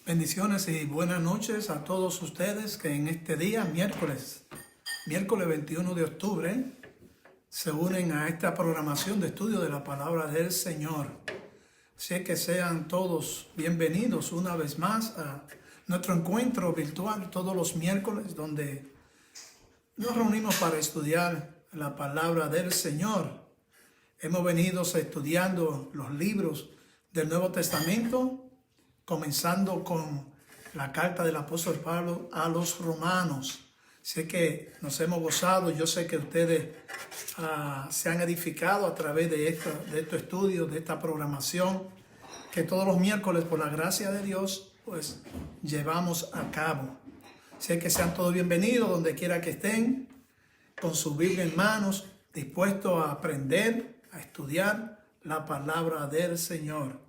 Bendiciones y buenas noches a todos ustedes que en este día, miércoles 21 de octubre, se unen a esta programación de estudio de la palabra del Señor. Así que sean todos bienvenidos una vez más a nuestro encuentro virtual todos los miércoles, donde nos reunimos para estudiar la palabra del Señor. Hemos venido estudiando los libros del Nuevo Testamento, comenzando con la carta del apóstol Pablo a los romanos. Sé que nos hemos gozado, yo sé que ustedes se han edificado a través de estos estudios, de esta programación, que todos los miércoles, por la gracia de Dios, pues llevamos a cabo. Sé que sean todos bienvenidos donde quiera que estén, con su Biblia en manos, dispuestos a aprender, a estudiar la palabra del Señor.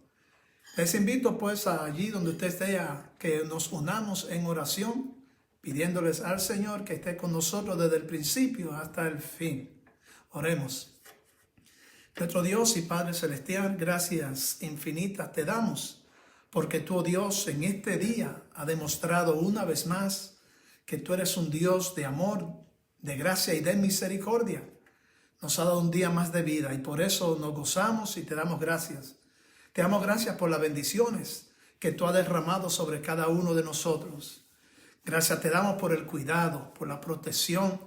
Les invito pues allí donde usted esté a que nos unamos en oración, pidiéndoles al Señor que esté con nosotros desde el principio hasta el fin. Oremos. Nuestro Dios y Padre Celestial, gracias infinitas te damos, porque tú, oh Dios, en este día has demostrado una vez más que tú eres un Dios de amor, de gracia y de misericordia. Nos ha dado un día más de vida y por eso nos gozamos y te damos gracias. Te damos gracias por las bendiciones que tú has derramado sobre cada uno de nosotros. Gracias te damos por el cuidado, por la protección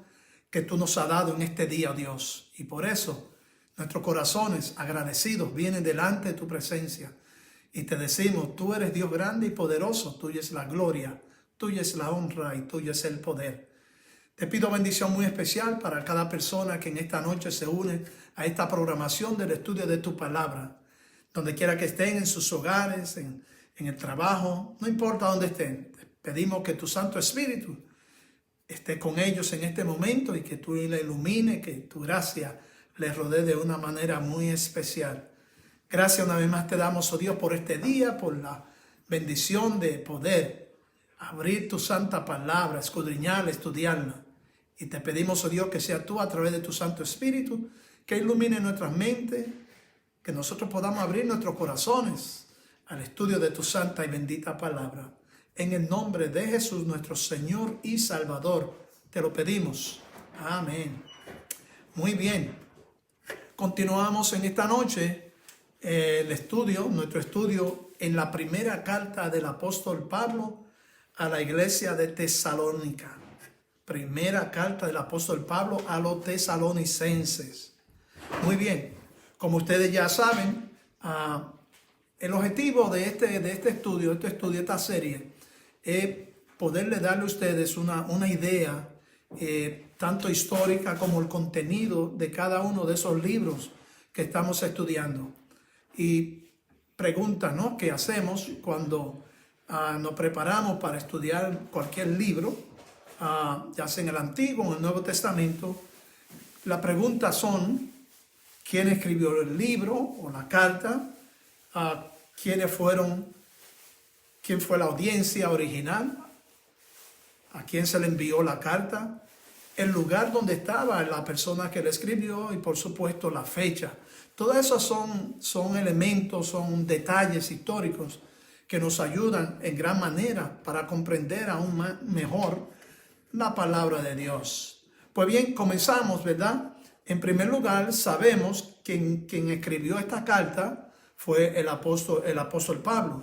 que tú nos has dado en este día, oh Dios. Y por eso nuestros corazones agradecidos vienen delante de tu presencia. Y te decimos, tú eres Dios grande y poderoso, tuya es la gloria, tuya es la honra y tuyo es el poder. Te pido bendición muy especial para cada persona que en esta noche se une a esta programación del estudio de tu palabra. Donde quiera que estén, en sus hogares, en el trabajo, no importa dónde estén. Te pedimos que tu Santo Espíritu esté con ellos en este momento y que tú le ilumine, que tu gracia les rodee de una manera muy especial. Gracias una vez más te damos, oh Dios, por este día, por la bendición de poder abrir tu santa palabra, escudriñarla, estudiarla. Y te pedimos, oh Dios, que sea tú a través de tu Santo Espíritu, que ilumine nuestras mentes, que nosotros podamos abrir nuestros corazones al estudio de tu santa y bendita palabra. En el nombre de Jesús, nuestro Señor y Salvador, te lo pedimos. Amén. Muy bien. Continuamos en esta noche nuestro estudio en la primera carta del apóstol Pablo a la iglesia de Tesalónica. Primera carta del apóstol Pablo a los tesalonicenses. Muy bien. Como ustedes ya saben, el objetivo de este estudio, esta serie, es poderle darle a ustedes una idea tanto histórica como el contenido de cada uno de esos libros que estamos estudiando. Y pregunta, ¿no?, ¿qué hacemos cuando nos preparamos para estudiar cualquier libro, ya sea en el Antiguo o en el Nuevo Testamento? La pregunta son: ¿quién escribió el libro o la carta? ¿Quién fue la audiencia original? ¿A quién se le envió la carta? El lugar donde estaba la persona que la escribió y, por supuesto, la fecha. Todos esos son elementos, son detalles históricos que nos ayudan en gran manera para comprender aún mejor la palabra de Dios. Pues bien, comenzamos, ¿verdad? En primer lugar, sabemos que quien escribió esta carta fue el apóstol Pablo.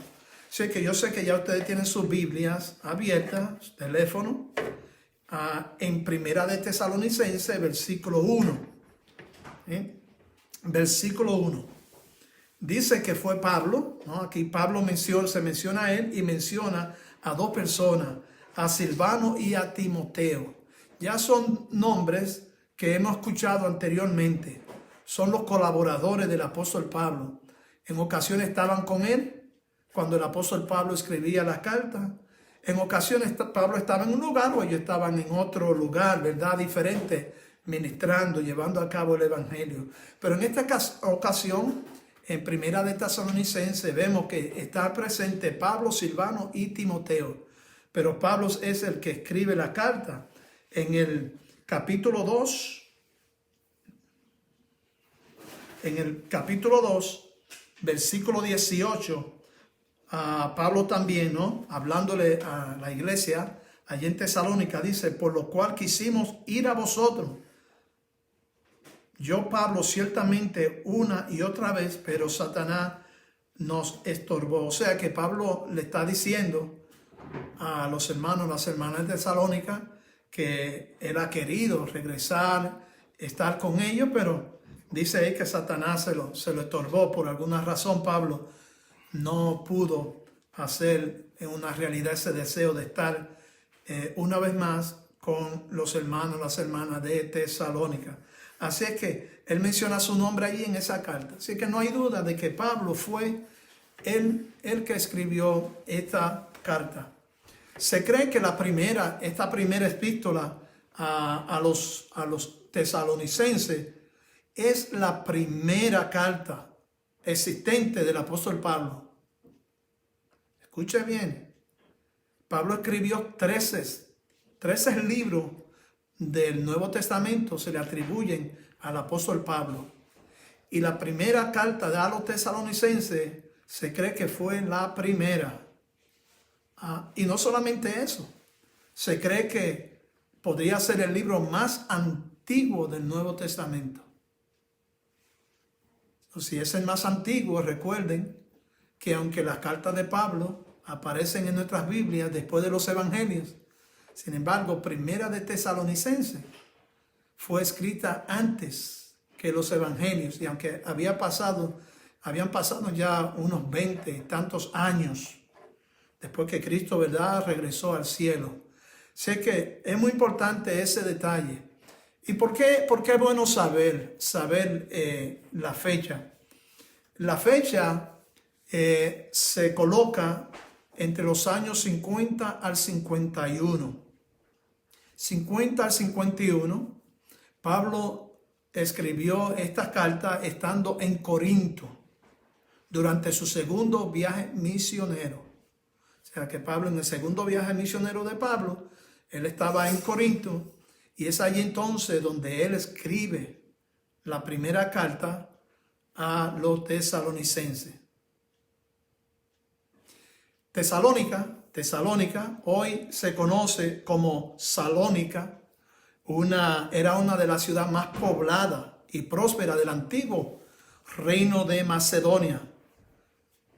Yo sé que ya ustedes tienen sus Biblias abiertas, su teléfono, en Primera de Tesalonicenses, versículo 1. Versículo 1. Dice que fue Pablo, ¿no? Aquí Pablo se menciona a él y menciona a dos personas, a Silvano y a Timoteo. Ya son nombres que hemos escuchado anteriormente. Son los colaboradores del apóstol Pablo. En ocasiones estaban con él cuando el apóstol Pablo escribía las cartas. En ocasiones Pablo estaba en un lugar o ellos estaban en otro lugar, ¿verdad?, diferente, ministrando, llevando a cabo el evangelio. Pero en esta ocasión, en Primera de Tesalonicenses, vemos que está presente Pablo, Silvano y Timoteo. Pero Pablo es el que escribe la carta. En el capítulo 2, versículo 18, Pablo también, ¿no? Hablándole a la iglesia allí en Tesalónica, dice, por lo cual quisimos ir a vosotros. Yo, Pablo, ciertamente una y otra vez, pero Satanás nos estorbó. O sea que Pablo le está diciendo a los hermanos, las hermanas de Tesalónica, que él ha querido regresar, estar con ellos, pero dice ahí que Satanás se lo estorbó. Por alguna razón Pablo no pudo hacer en una realidad ese deseo de estar una vez más con los hermanos, las hermanas de Tesalónica. Así es que él menciona su nombre allí en esa carta. Así que no hay duda de que Pablo fue el que escribió esta carta. Se cree que esta primera epístola a los tesalonicenses es la primera carta existente del apóstol Pablo. Escuche bien. Pablo escribió 13 libros del Nuevo Testamento, se le atribuyen al apóstol Pablo. Y la primera carta de a los tesalonicenses se cree que fue la primera. Y no solamente eso, se cree que podría ser el libro más antiguo del Nuevo Testamento. Si es el más antiguo, recuerden que aunque las cartas de Pablo aparecen en nuestras Biblias después de los Evangelios, sin embargo, Primera de Tesalonicenses fue escrita antes que los Evangelios, y aunque habían pasado ya unos 20 y tantos años después que Cristo, ¿verdad?, regresó al cielo. Sé que es muy importante ese detalle. ¿Y por qué es bueno saber la fecha? La fecha se coloca entre los años 50 al 51. 50 al 51, Pablo escribió esta carta estando en Corinto durante su segundo viaje misionero. O sea que Pablo, en el segundo viaje misionero de Pablo, él estaba en Corinto, y es allí entonces donde él escribe la primera carta a los tesalonicenses. Tesalónica hoy se conoce como Salónica, era una de las ciudades más pobladas y prósperas del antiguo reino de Macedonia.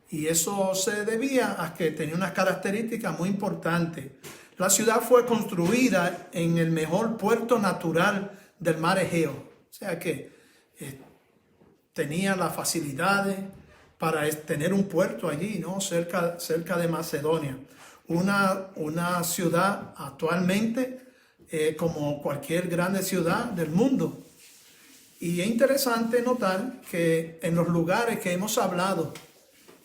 Y eso se debía a que tenía unas características muy importantes. La ciudad fue construida en el mejor puerto natural del mar Egeo. O sea que tenía las facilidades para tener un puerto allí, ¿no?, cerca de Macedonia. Una ciudad actualmente como cualquier grande ciudad del mundo. Y es interesante notar que en los lugares que hemos hablado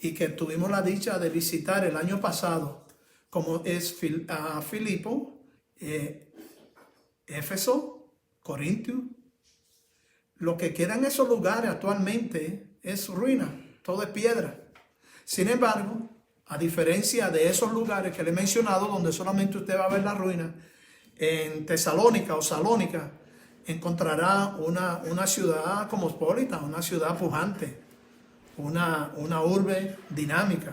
y que tuvimos la dicha de visitar el año pasado, como es Filipo, Éfeso, Corintio, lo que queda en esos lugares actualmente es ruina, todo es piedra. Sin embargo, a diferencia de esos lugares que le he mencionado, donde solamente usted va a ver la ruina, en Tesalónica o Salónica encontrará una ciudad cosmopolita, una ciudad pujante, una urbe dinámica.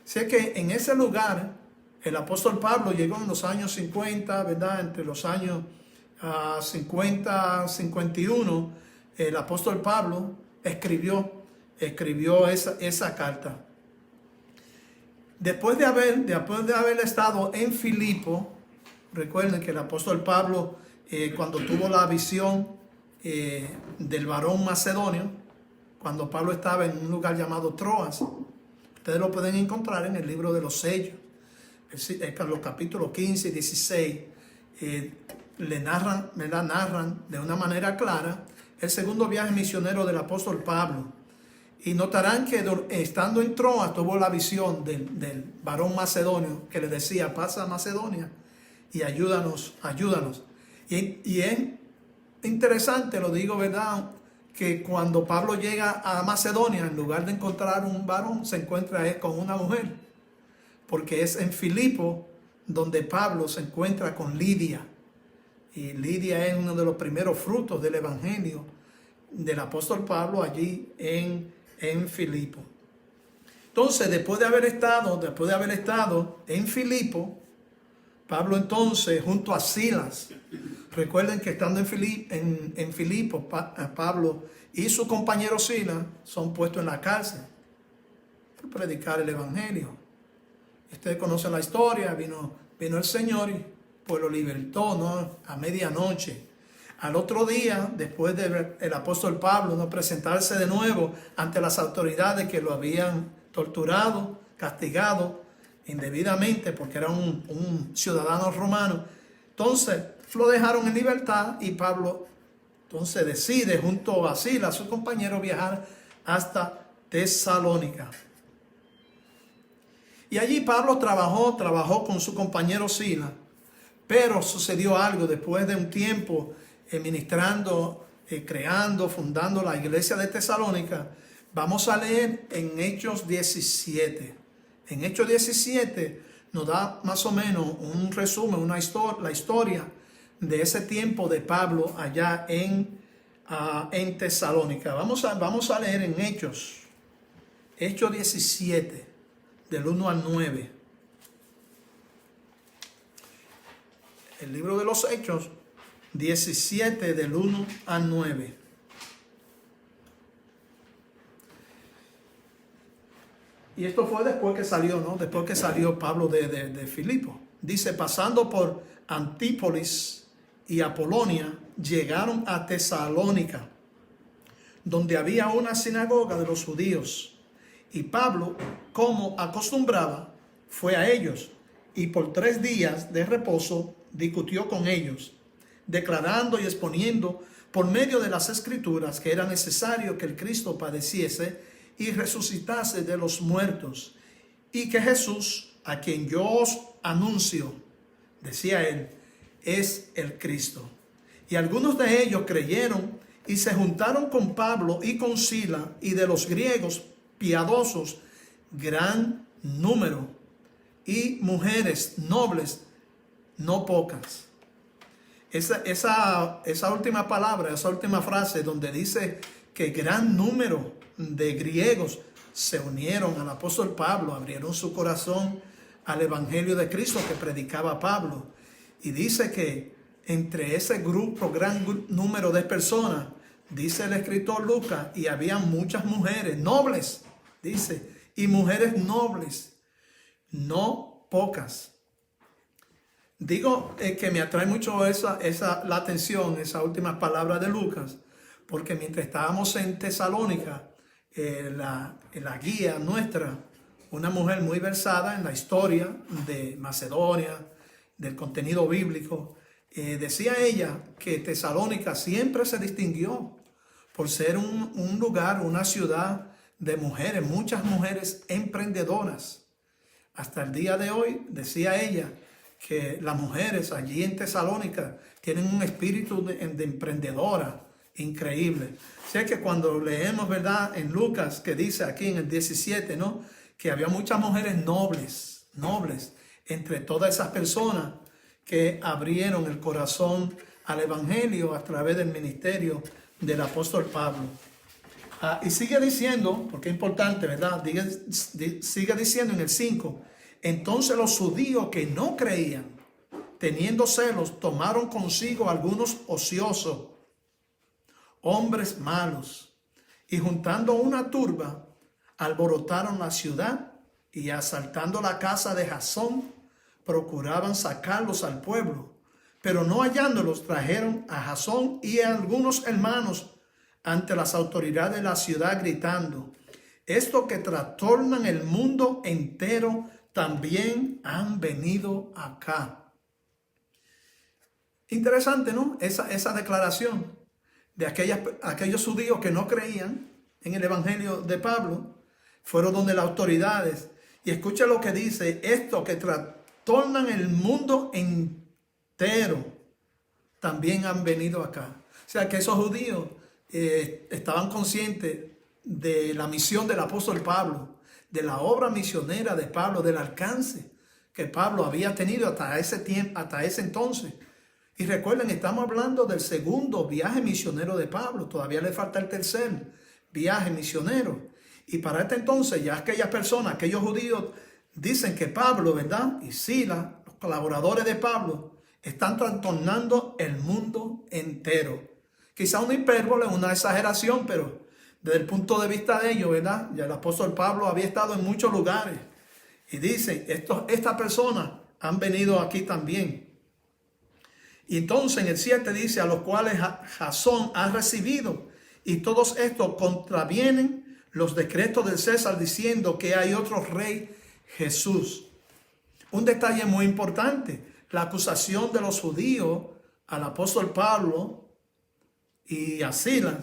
Sé que en ese lugar el apóstol Pablo llegó en los años 50, ¿verdad? Entre los años 50 y 51, el apóstol Pablo escribió esa carta. Después de haber estado en Filipo, recuerden que el apóstol Pablo, cuando tuvo la visión del varón macedonio, cuando Pablo estaba en un lugar llamado Troas, ustedes lo pueden encontrar en el libro de los sellos, los capítulos 15 y 16, le narran de una manera clara el segundo viaje misionero del apóstol Pablo. Y notarán que estando en Troas tuvo la visión del varón macedonio que le decía: pasa a Macedonia y ayúdanos. Y es interesante, lo digo, ¿verdad?, que cuando Pablo llega a Macedonia, en lugar de encontrar un varón, se encuentra con una mujer. Porque es en Filipo donde Pablo se encuentra con Lidia. Y Lidia es uno de los primeros frutos del evangelio del apóstol Pablo allí en Filipo. Entonces, después de haber estado en Filipo, Pablo entonces, junto a Silas, recuerden que estando en Filipo, Pablo y su compañero Silas son puestos en la cárcel por predicar el evangelio. Ustedes conocen la historia, vino el Señor y pues lo libertó, ¿no? A medianoche. Al otro día, después del apóstol Pablo no presentarse de nuevo ante las autoridades que lo habían torturado, castigado indebidamente porque era un ciudadano romano, entonces lo dejaron en libertad y Pablo entonces decide junto a Silas, su compañero, viajar hasta Tesalónica. Y allí Pablo trabajó con su compañero Silas, pero sucedió algo después de un tiempo ministrando, creando, fundando la iglesia de Tesalónica. Vamos a leer en Hechos 17. En Hechos 17 nos da más o menos un resumen, la historia de ese tiempo de Pablo allá en Tesalónica. Vamos a leer en Hechos 17, del 1 al 9. El libro de los Hechos 17, del 1 al 9. Y esto fue después que salió, ¿no? Después que salió Pablo de Filipo. Dice, pasando por Antípolis y Apolonia, llegaron a Tesalónica, donde había una sinagoga de los judíos. Y Pablo, como acostumbraba, fue a ellos, y por 3 días de reposo discutió con ellos, declarando y exponiendo por medio de las Escrituras que era necesario que el Cristo padeciese y resucitase de los muertos, y que Jesús, a quien yo os anuncio, decía él, es el Cristo. Y algunos de ellos creyeron y se juntaron con Pablo y con Silas, y de los griegos piadosos gran número, y mujeres nobles no pocas. Esa última palabra, esa última frase donde dice que gran número de griegos se unieron al apóstol Pablo, abrieron su corazón al evangelio de Cristo que predicaba Pablo. Y dice que entre ese grupo, gran número de personas, dice el escritor Lucas, y había muchas mujeres nobles, dice, y mujeres nobles, no pocas. Digo que me atrae mucho la atención, esa última palabra de Lucas, porque mientras estábamos en Tesalónica, la guía nuestra, una mujer muy versada en la historia de Macedonia, del contenido bíblico, decía ella que Tesalónica siempre se distinguió por ser un lugar, una ciudad de mujeres, muchas mujeres emprendedoras. Hasta el día de hoy, decía ella, que las mujeres allí en Tesalónica tienen un espíritu de emprendedora increíble. O sea que cuando leemos, ¿verdad?, en Lucas, que dice aquí en el 17, ¿no?, que había muchas mujeres nobles entre todas esas personas que abrieron el corazón al evangelio a través del ministerio del apóstol Pablo. Y sigue diciendo, porque es importante, ¿verdad? Sigue diciendo en el 5, entonces los judíos que no creían, teniendo celos, tomaron consigo algunos ociosos, hombres malos, y juntando una turba, alborotaron la ciudad y asaltando la casa de Jasón, procuraban sacarlos al pueblo, pero no hallándolos, trajeron a Jasón y a algunos hermanos ante las autoridades de la ciudad, gritando, estos que trastornan el mundo entero también han venido acá. Interesante, ¿no? Esa declaración de aquellos judíos que no creían en el evangelio de Pablo, fueron donde las autoridades, y escucha lo que dice, estos que trastornan el mundo entero también han venido acá. O sea que esos judíos estaban conscientes de la misión del apóstol Pablo, de la obra misionera de Pablo, del alcance que Pablo había tenido hasta ese tiempo, hasta ese entonces. Y recuerden, estamos hablando del segundo viaje misionero de Pablo, todavía le falta el tercer viaje misionero. Y para este entonces ya aquellas personas, aquellos judíos dicen que Pablo, ¿verdad? Y Silas, los colaboradores de Pablo, están trastornando el mundo entero. Quizá una hipérbole, una exageración, pero desde el punto de vista de ellos, ¿verdad? Ya el apóstol Pablo había estado en muchos lugares. Y dicen, estas personas han venido aquí también. Y entonces en el 7 dice, a los cuales Jasón ha recibido. Y todos estos contravienen los decretos del César diciendo que hay otro rey, Jesús. Un detalle muy importante, la acusación de los judíos al apóstol Pablo y a Silas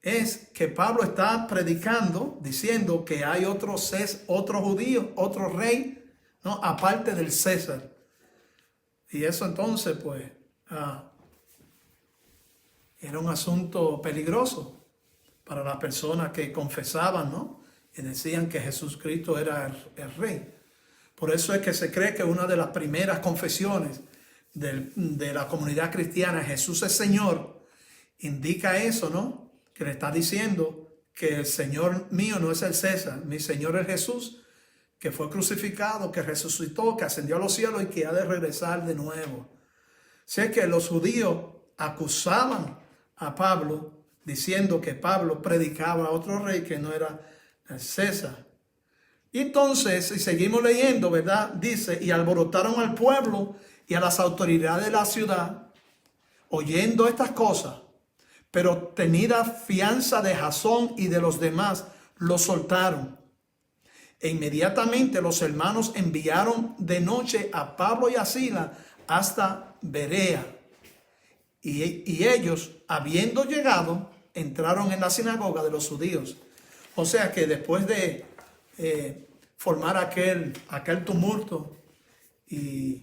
es que Pablo está predicando diciendo que hay otro judío, otro rey, ¿no? Aparte del César. Y eso entonces pues era un asunto peligroso para las personas que confesaban, ¿no? Y decían que Jesucristo era el rey. Por eso es que se cree que una de las primeras confesiones de la comunidad cristiana, Jesús es Señor, indica eso, ¿no? Que le está diciendo que el Señor mío no es el César, mi Señor es Jesús, que fue crucificado, que resucitó, que ascendió a los cielos y que ha de regresar de nuevo. Sé que los judíos acusaban a Pablo diciendo que Pablo predicaba a otro rey que no era el César. Y entonces, si seguimos leyendo, ¿verdad? Dice, y alborotaron al pueblo y a las autoridades de la ciudad, oyendo estas cosas, pero tenida fianza de Jasón y de los demás, lo soltaron. E inmediatamente los hermanos enviaron de noche a Pablo y a Silas hasta Berea. Y ellos, habiendo llegado, entraron en la sinagoga de los judíos. O sea que después de formar aquel tumulto y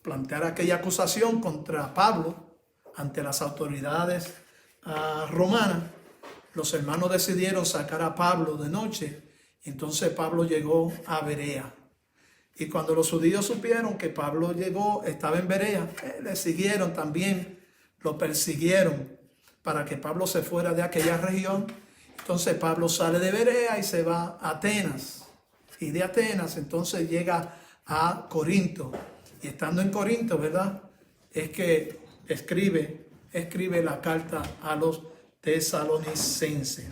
plantear aquella acusación contra Pablo ante las autoridades romanas, los hermanos decidieron sacar a Pablo de noche. Entonces Pablo llegó a Berea. Y cuando los judíos supieron que Pablo estaba en Berea, le siguieron también, lo persiguieron para que Pablo se fuera de aquella región. Entonces Pablo sale de Berea y se va a Atenas. Y de Atenas entonces llega a Corinto. Y estando en Corinto, ¿verdad? Es que escribe la carta a los tesalonicenses.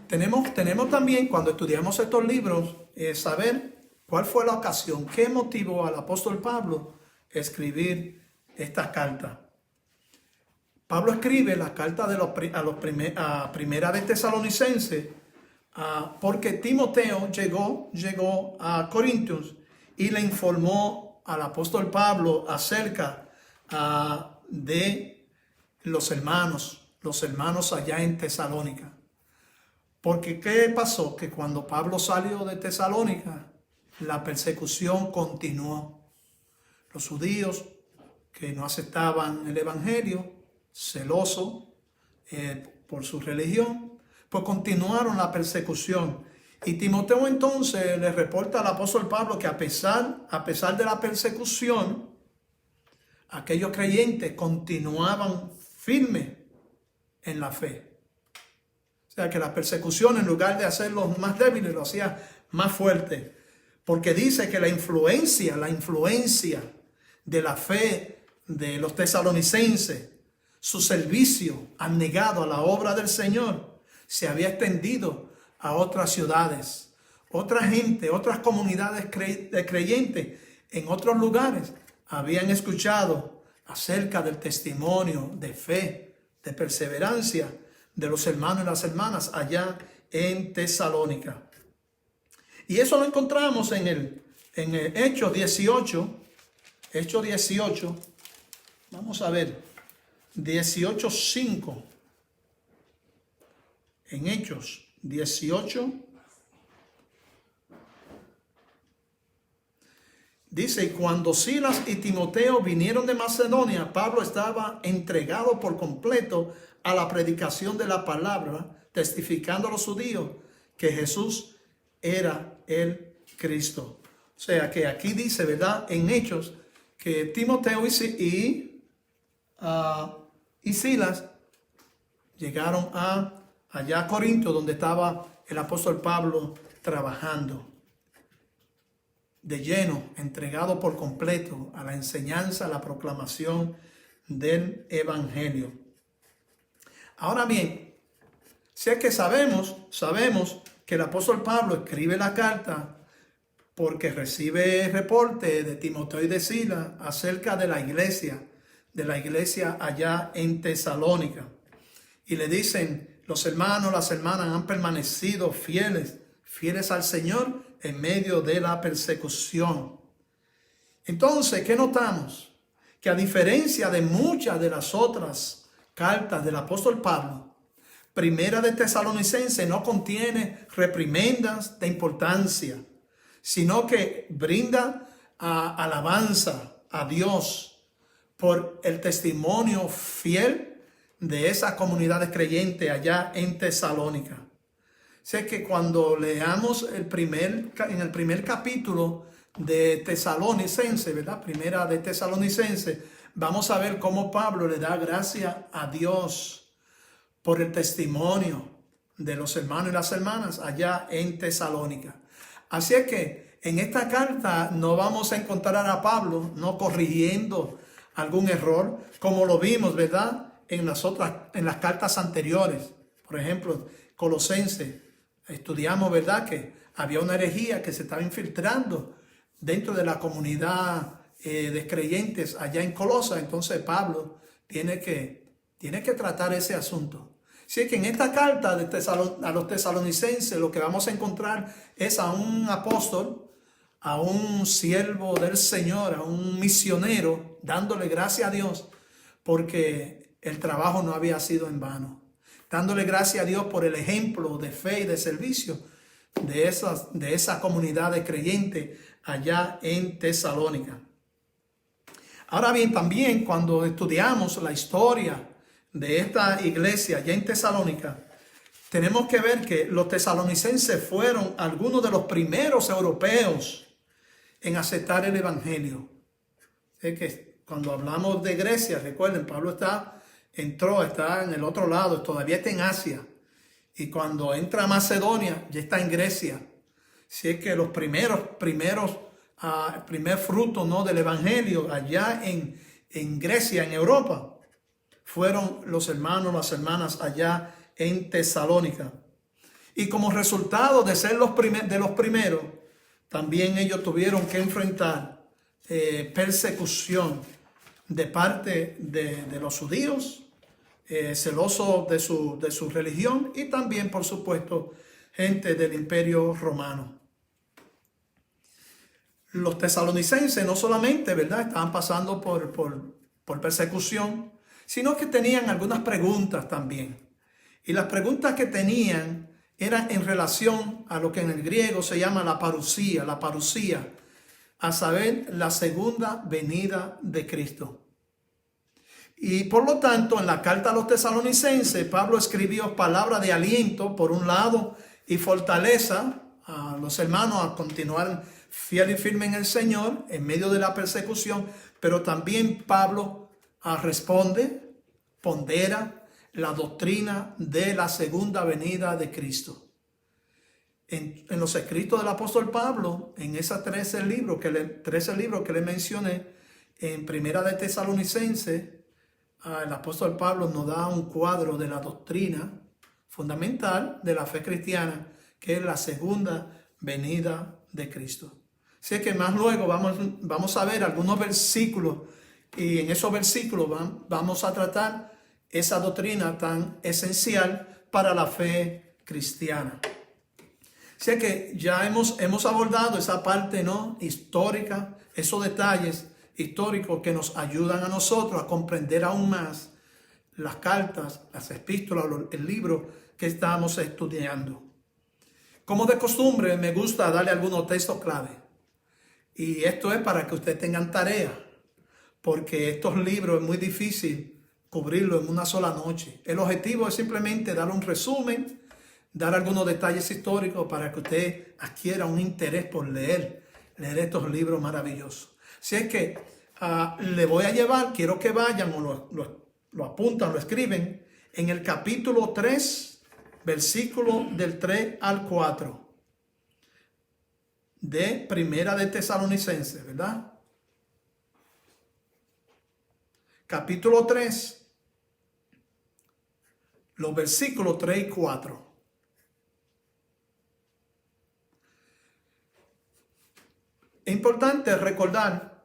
Tenemos también, cuando estudiamos estos libros, saber cuál fue la ocasión, qué motivó al apóstol Pablo a escribir esta carta. Pablo escribe la carta a primera de Tesalonicenses porque Timoteo llegó a Corintios y le informó al apóstol Pablo acerca de los hermanos allá en Tesalónica. Porque ¿qué pasó? Que cuando Pablo salió de Tesalónica, la persecución continuó. Los judíos que no aceptaban el evangelio, celosos por su religión, pues continuaron la persecución. Y Timoteo entonces le reporta al apóstol Pablo que a pesar de la persecución, aquellos creyentes continuaban firmes en la fe. O sea que la persecución, en lugar de hacerlos más débiles, lo hacía más fuerte. Porque dice que la influencia de la fe de los tesalonicenses, su servicio abnegado a la obra del Señor, se había extendido a otras ciudades. Otra gente, otras comunidades de creyentes en otros lugares habían escuchado acerca del testimonio de fe, de perseverancia de los hermanos y las hermanas allá en Tesalónica. Y eso lo encontramos en el Hechos 18. Hechos 18. Vamos a ver. 18:5. En Hechos 18. Dice, y cuando Silas y Timoteo vinieron de Macedonia, Pablo estaba entregado por completo a la predicación de la palabra, testificando a los judíos que Jesús era el Cristo. O sea que aquí dice, ¿verdad? En Hechos, que Timoteo y Silas llegaron allá a Corinto, donde estaba el apóstol Pablo trabajando de lleno, entregado por completo a la enseñanza, a la proclamación del evangelio. Ahora bien, si es que sabemos que el apóstol Pablo escribe la carta porque recibe reporte de Timoteo y de Silas acerca de la iglesia allá en Tesalónica. Y le dicen, los hermanos, las hermanas han permanecido fieles al Señor en medio de la persecución. Entonces, ¿qué notamos? Que a diferencia de muchas de las otras cartas del apóstol Pablo, Primera de Tesalonicenses no contiene reprimendas de importancia, sino que brinda alabanza a Dios por el testimonio fiel de esas comunidades creyentes allá en Tesalónica. Sé que cuando leamos en el primer capítulo de Tesalonicenses, ¿verdad? Primera de Tesalonicenses, vamos a ver cómo Pablo le da gracias a Dios por el testimonio de los hermanos y las hermanas allá en Tesalónica. Así es que en esta carta no vamos a encontrar a Pablo no corrigiendo algún error, como lo vimos, ¿verdad? En las cartas anteriores. Por ejemplo, Colosenses, estudiamos, ¿verdad?, que había una herejía que se estaba infiltrando dentro de la comunidad de creyentes allá en Colosas. Entonces Pablo tiene que tratar ese asunto. Así que en esta carta a los tesalonicenses lo que vamos a encontrar es a un apóstol, a un siervo del Señor, a un misionero, dándole gracias a Dios porque el trabajo no había sido en vano. Dándole gracias a Dios por el ejemplo de fe y de servicio de esa comunidad de creyentes allá en Tesalónica. Ahora bien, también cuando estudiamos la historia de esta iglesia allá en Tesalónica, tenemos que ver que los tesalonicenses fueron algunos de los primeros europeos en aceptar el evangelio. Es que cuando hablamos de Grecia, recuerden, Pablo está en el otro lado, todavía está en Asia. Y cuando entra a Macedonia, ya está en Grecia. Así es que los primer fruto, ¿no?, del evangelio allá en Grecia, en Europa, fueron los hermanos, las hermanas allá en Tesalónica. Y como resultado de ser de los primeros, también ellos tuvieron que enfrentar persecución de parte de los judíos, celosos de su religión, y también, por supuesto, gente del Imperio Romano. Los tesalonicenses no solamente, ¿verdad?, estaban pasando por persecución, sino que tenían algunas preguntas también. Y las preguntas que tenían eran en relación a lo que en el griego se llama la parusía, a saber, la segunda venida de Cristo. Y por lo tanto, en la carta a los tesalonicenses, Pablo escribió palabras de aliento, por un lado, y fortaleza a los hermanos a continuar fiel y firme en el Señor en medio de la persecución, pero también Pablo responde, pondera la doctrina de la segunda venida de Cristo. En los escritos del apóstol Pablo, en esos 13 libros que le mencioné, en Primera de Tesalonicenses, el apóstol Pablo nos da un cuadro de la doctrina fundamental de la fe cristiana, que es la segunda venida de Cristo. Así que más luego vamos a ver algunos versículos, y en esos versículos vamos a tratar esa doctrina tan esencial para la fe cristiana. Así que ya hemos abordado esa parte, ¿no?, histórica, esos detalles históricos que nos ayudan a nosotros a comprender aún más las cartas, las epístolas, el libro que estamos estudiando. Como de costumbre, me gusta darle algunos textos clave. Y esto es para que ustedes tengan tarea, porque estos libros es muy difícil cubrirlo en una sola noche. El objetivo es simplemente dar un resumen, dar algunos detalles históricos para que usted adquiera un interés por leer estos libros maravillosos. Si es que le voy a llevar, quiero que vayan o lo apuntan, lo escriben en el capítulo 3, versículo del 3 al 4 de Primera de Tesalonicenses, ¿verdad? Capítulo 3, los versículos 3 y 4. Es importante recordar,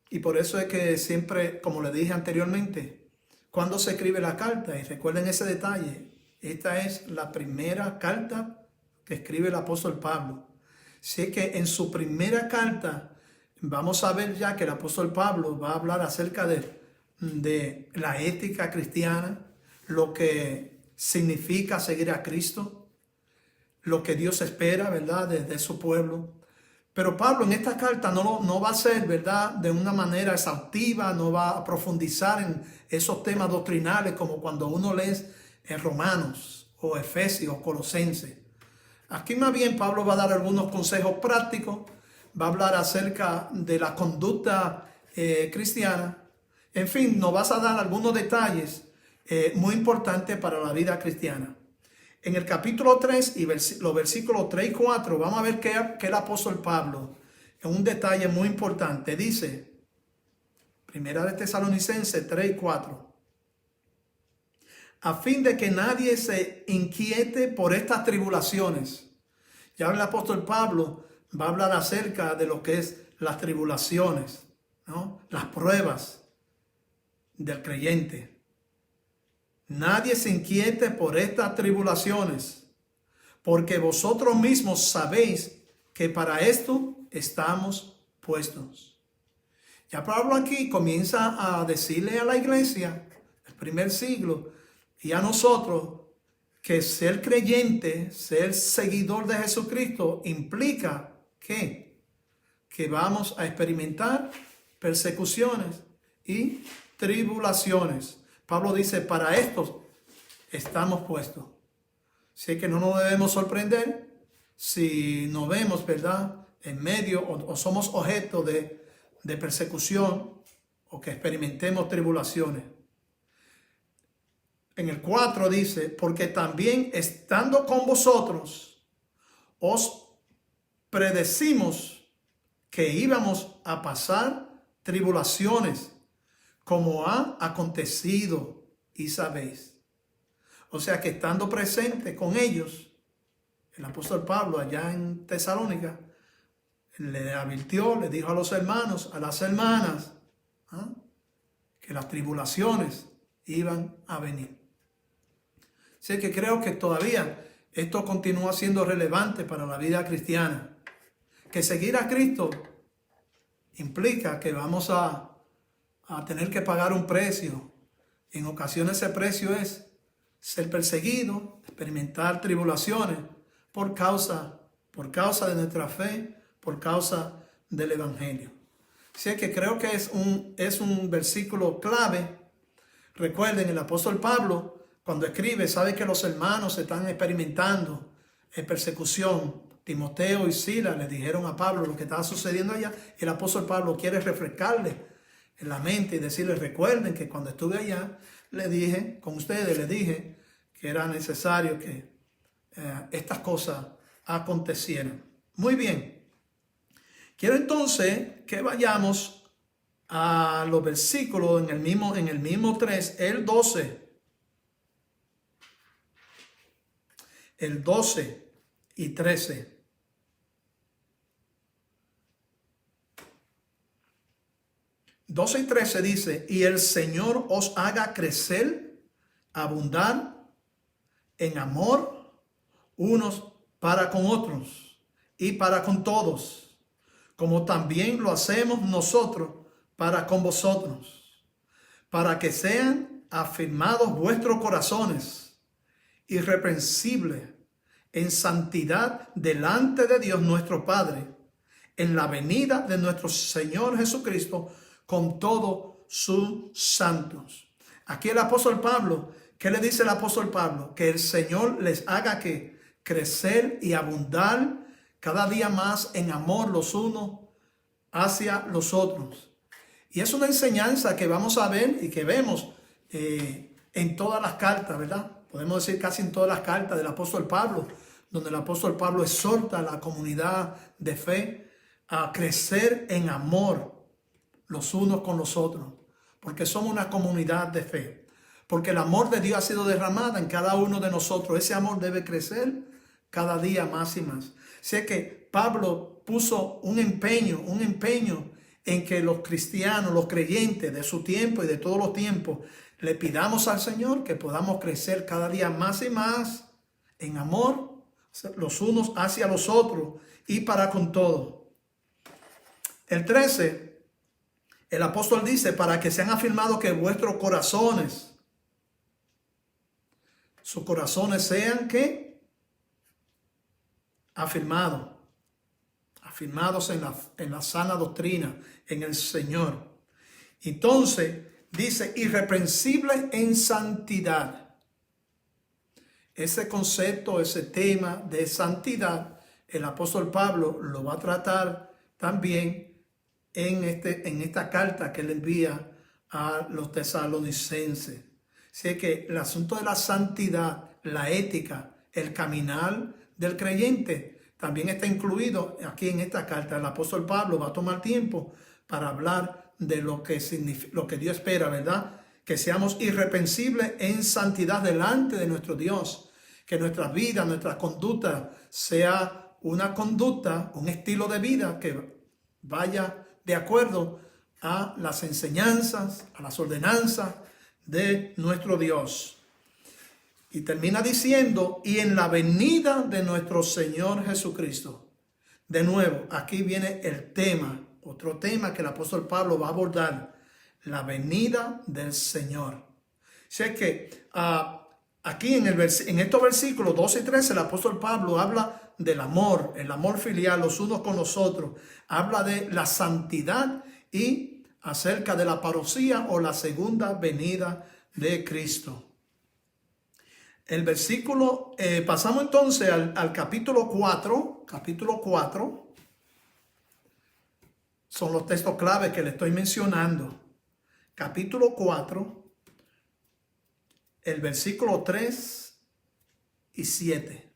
y por eso es que siempre, como le dije anteriormente, cuando se escribe la carta, y recuerden ese detalle, esta es la primera carta que escribe el apóstol Pablo. Así que en su primera carta vamos a ver ya que el apóstol Pablo va a hablar acerca de la ética cristiana, lo que significa seguir a Cristo, lo que Dios espera, ¿verdad?, de su pueblo. Pero Pablo en esta carta no va a ser, ¿verdad?, de una manera exhaustiva, no va a profundizar en esos temas doctrinales como cuando uno lee en Romanos o Efesios o Colosenses. Aquí más bien Pablo va a dar algunos consejos prácticos, va a hablar acerca de la conducta cristiana. En fin, nos vas a dar algunos detalles muy importantes para la vida cristiana. En el capítulo 3 y los versículos 3 y 4 vamos a ver que el apóstol Pablo, en un detalle muy importante, dice, Primera de Tesalonicenses 3 y 4, a fin de que nadie se inquiete por estas tribulaciones. Ya el apóstol Pablo va a hablar acerca de lo que es las tribulaciones, ¿no?, las pruebas del creyente. Nadie se inquiete por estas tribulaciones, porque vosotros mismos sabéis que para esto estamos puestos. Ya Pablo aquí comienza a decirle a la iglesia del primer siglo y a nosotros que ser creyente, ser seguidor de Jesucristo implica que vamos a experimentar persecuciones y tribulaciones. Pablo dice, para esto estamos puestos. Así que no nos debemos sorprender si nos vemos, ¿verdad?, en medio o somos objeto de persecución o que experimentemos tribulaciones. En el 4 dice, porque también estando con vosotros, os predecimos que íbamos a pasar tribulaciones, como ha acontecido y sabéis. O sea que estando presente con ellos, el apóstol Pablo allá en Tesalónica le advirtió, le dijo a los hermanos, a las hermanas, que las tribulaciones iban a venir. Así que creo que todavía esto continúa siendo relevante para la vida cristiana. Que seguir a Cristo implica que vamos a tener que pagar un precio. En ocasiones ese precio es ser perseguido, experimentar tribulaciones por causa de nuestra fe, por causa del Evangelio. Así que creo que es un versículo clave. Recuerden, el apóstol Pablo, cuando escribe, sabe que los hermanos están experimentando persecución. Timoteo y Silas le dijeron a Pablo lo que estaba sucediendo allá. El apóstol Pablo quiere refrescarle en la mente y decirles, recuerden que cuando estuve allá, les dije que era necesario que estas cosas acontecieran. Muy bien. Quiero entonces que vayamos a los versículos en el mismo 3, el 12. El 12 y 13. 12 y 13 dice, y el Señor os haga crecer, abundar en amor unos para con otros y para con todos, como también lo hacemos nosotros para con vosotros, para que sean afirmados vuestros corazones, irreprensibles en santidad delante de Dios nuestro Padre, en la venida de nuestro Señor Jesucristo, con todos sus santos. Aquí el apóstol Pablo, ¿qué le dice el apóstol Pablo? Que el Señor les haga que crecer y abundar cada día más en amor los unos hacia los otros. Y es una enseñanza que vamos a ver y que vemos en todas las cartas, ¿verdad? Podemos decir casi en todas las cartas del apóstol Pablo, donde el apóstol Pablo exhorta a la comunidad de fe a crecer en amor los unos con los otros, porque somos una comunidad de fe, porque el amor de Dios ha sido derramado en cada uno de nosotros. Ese amor debe crecer cada día más y más. Sé que Pablo puso un empeño en que los cristianos, los creyentes de su tiempo y de todos los tiempos, le pidamos al Señor que podamos crecer cada día más y más en amor los unos hacia los otros y para con todos. El 13, el apóstol dice, para que sean afirmados que vuestros corazones, sus corazones sean ¿qué? Afirmados en la sana doctrina, en el Señor. Entonces, dice, irreprensible en santidad. Ese concepto, ese tema de santidad, el apóstol Pablo lo va a tratar también en esta carta que él envía a los tesalonicenses. Así que el asunto de la santidad, la ética, el caminar del creyente, también está incluido aquí en esta carta. El apóstol Pablo va a tomar tiempo para hablar de lo que Dios espera, ¿verdad? Que seamos irreprensibles en santidad delante de nuestro Dios. Que nuestra vida, nuestra conducta sea una conducta, un estilo de vida que vaya de acuerdo a las enseñanzas, a las ordenanzas de nuestro Dios. Y termina diciendo, y en la venida de nuestro Señor Jesucristo. De nuevo, aquí viene el tema, otro tema que el apóstol Pablo va a abordar, la venida del Señor. Sé que aquí en estos versículos 12 y 13, el apóstol Pablo habla del amor, el amor filial los unos con los otros, habla de la santidad y acerca de la parucía o la segunda venida de Cristo. El versículo, pasamos entonces al capítulo 4, son los textos claves que le estoy mencionando. Capítulo 4, el versículo 3 y 7.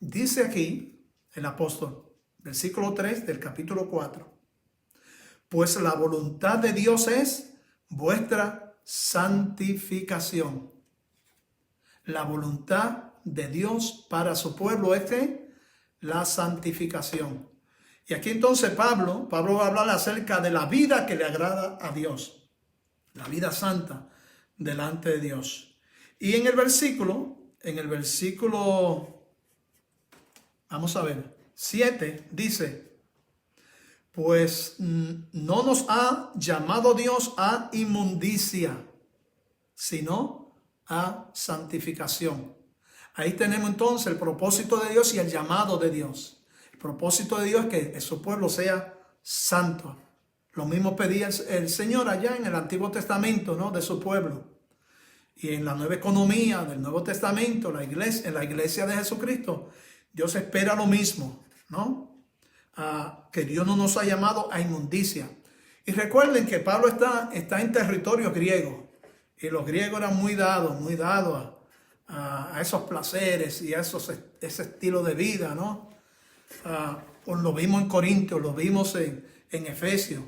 Dice aquí el apóstol, versículo 3 del capítulo 4. Pues la voluntad de Dios es vuestra santificación. La voluntad de Dios para su pueblo es la santificación. Y aquí entonces Pablo va a hablar acerca de la vida que le agrada a Dios, la vida santa delante de Dios. Y en el versículo, vamos a ver, 7 dice, pues no nos ha llamado Dios a inmundicia, sino a santificación. Ahí tenemos entonces el propósito de Dios y el llamado de Dios. El propósito de Dios es que su pueblo sea santo. Lo mismo pedía el Señor allá en el Antiguo Testamento, ¿no? De su pueblo. Y en la nueva economía del Nuevo Testamento, en la iglesia de Jesucristo, Dios espera lo mismo, ¿no? Que Dios no nos ha llamado a inmundicia. Y recuerden que Pablo está en territorio griego. Y los griegos eran muy dados a esos placeres y a ese estilo de vida, ¿no? Lo vimos en Corintios, lo vimos en Efesios.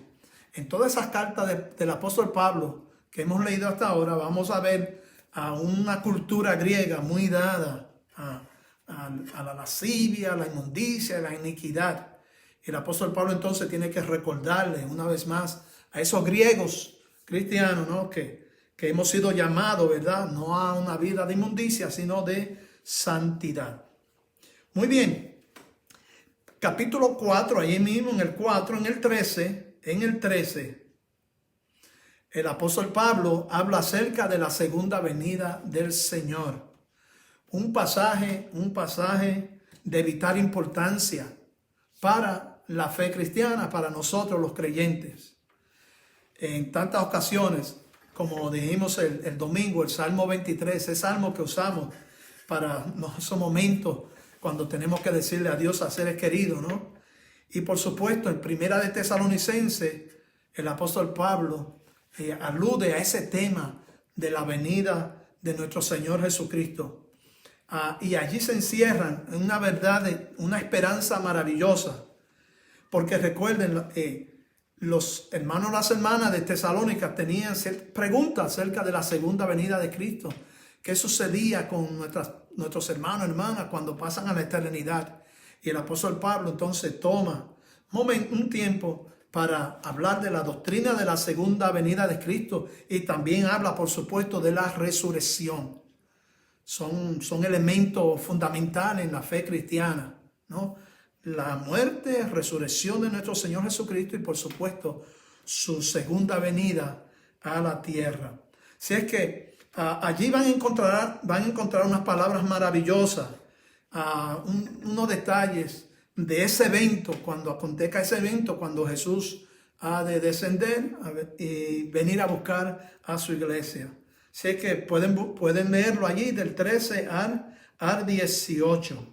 En todas esas cartas del apóstol Pablo que hemos leído hasta ahora, vamos a ver a una cultura griega muy dada a la lascivia, a la inmundicia, a la iniquidad. El apóstol Pablo entonces tiene que recordarle una vez más a esos griegos cristianos, ¿no? que hemos sido llamados, ¿verdad? No a una vida de inmundicia, sino de santidad. Muy bien. Capítulo 4, ahí mismo en el 4, en el 13, el apóstol Pablo habla acerca de la segunda venida del Señor. Un pasaje de vital importancia para la fe cristiana, para nosotros los creyentes. En tantas ocasiones, como dijimos el domingo, el Salmo 23, ese salmo que usamos para esos momentos cuando tenemos que decirle adiós a seres queridos, ¿no? Y por supuesto, en Primera de Tesalonicenses, el apóstol Pablo alude a ese tema de la venida de nuestro Señor Jesucristo. Y allí se encierran en una verdad, una esperanza maravillosa. Porque recuerden, los hermanos y las hermanas de Tesalónica tenían preguntas acerca de la segunda venida de Cristo. ¿Qué sucedía con nuestros hermanos y hermanas cuando pasan a la eternidad? Y el apóstol Pablo entonces toma un tiempo para hablar de la doctrina de la segunda venida de Cristo, y también habla, por supuesto, de la resurrección. Son elementos fundamentales en la fe cristiana, ¿no? La muerte, resurrección de nuestro Señor Jesucristo y, por supuesto, su segunda venida a la tierra. Si es que allí van a encontrar unas palabras maravillosas, unos detalles de ese evento, cuando acontezca ese evento, cuando Jesús ha de descender y venir a buscar a su iglesia. Así que pueden leerlo allí del 13 al 18.